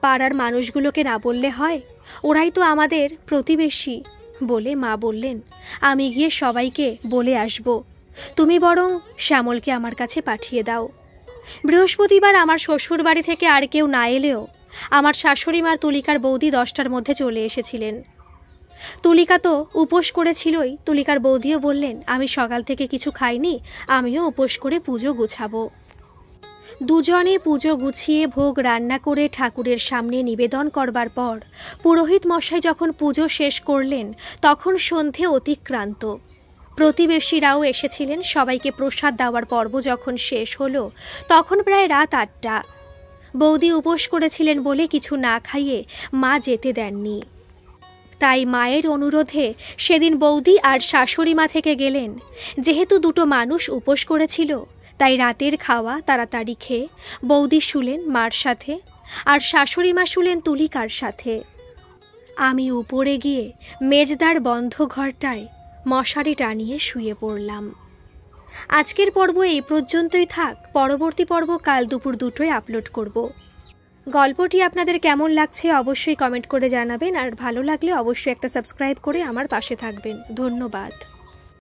পাড়ার মানুষগুলোকে না বললে হয়, ওরাই তো আমাদের প্রতিবেশী। বলে মা বললেন, আমি গিয়ে সবাইকে বলে আসব, তুমি বরং শ্যামলকে আমার কাছে পাঠিয়ে দাও। বৃহস্পতিবার আমার শ্বশুর বাড়ি থেকে আর কেউ না এলেও আমার শাশুড়ি মার তুলিকার বৌদি 10টার মধ্যে চলে এসেছিলেন। তুলিকা তো উপোস করেছিলই, তুলিকার বৌদিও বললেন, আমি সকাল থেকে কিছু খাইনি, আমিও উপোস করে পুজো গুছাবো। দুজনে পুজো গুছিয়ে ভোগ রান্না করে ঠাকুরের সামনে নিবেদন করবার পর পুরোহিত মশাই যখন পুজো শেষ করলেন তখন সন্ধে অতিক্রান্ত। প্রতিবেশীরাও এসেছিলেন, সবাইকে প্রসাদ দেওয়ার পর্ব যখন শেষ হলো তখন প্রায় রাত 8টা। বৌদি উপোস করেছিলেন বলে কিছু না খাইয়ে মা যেতে দেননি, তাই মায়ের অনুরোধে সেদিন বৌদি আর শাশুড়ি মা থেকে গেলেন। যেহেতু দুটো মানুষ উপোস করেছিল তাই রাতের খাওয়া তাড়াতাড়ি খেয়ে বৌদি শুলেন মার সাথে আর শাশুড়ি মা শুলেন তুলিকার সাথে। আমি উপরে গিয়ে মেজদার বন্ধ ঘরটায় মশারি টানিয়ে শুয়ে পড়লাম। আজকের পর্ব এই পর্যন্তই থাক, পরবর্তী পর্ব কাল দুপুর 2টোয় আপলোড করব। গল্পটি আপনাদের কেমন লাগছে অবশ্যই কমেন্ট করে জানাবেন, আর ভালো লাগলে অবশ্যই একটা সাবস্ক্রাইব করে আমার পাশে থাকবেন। ধন্যবাদ।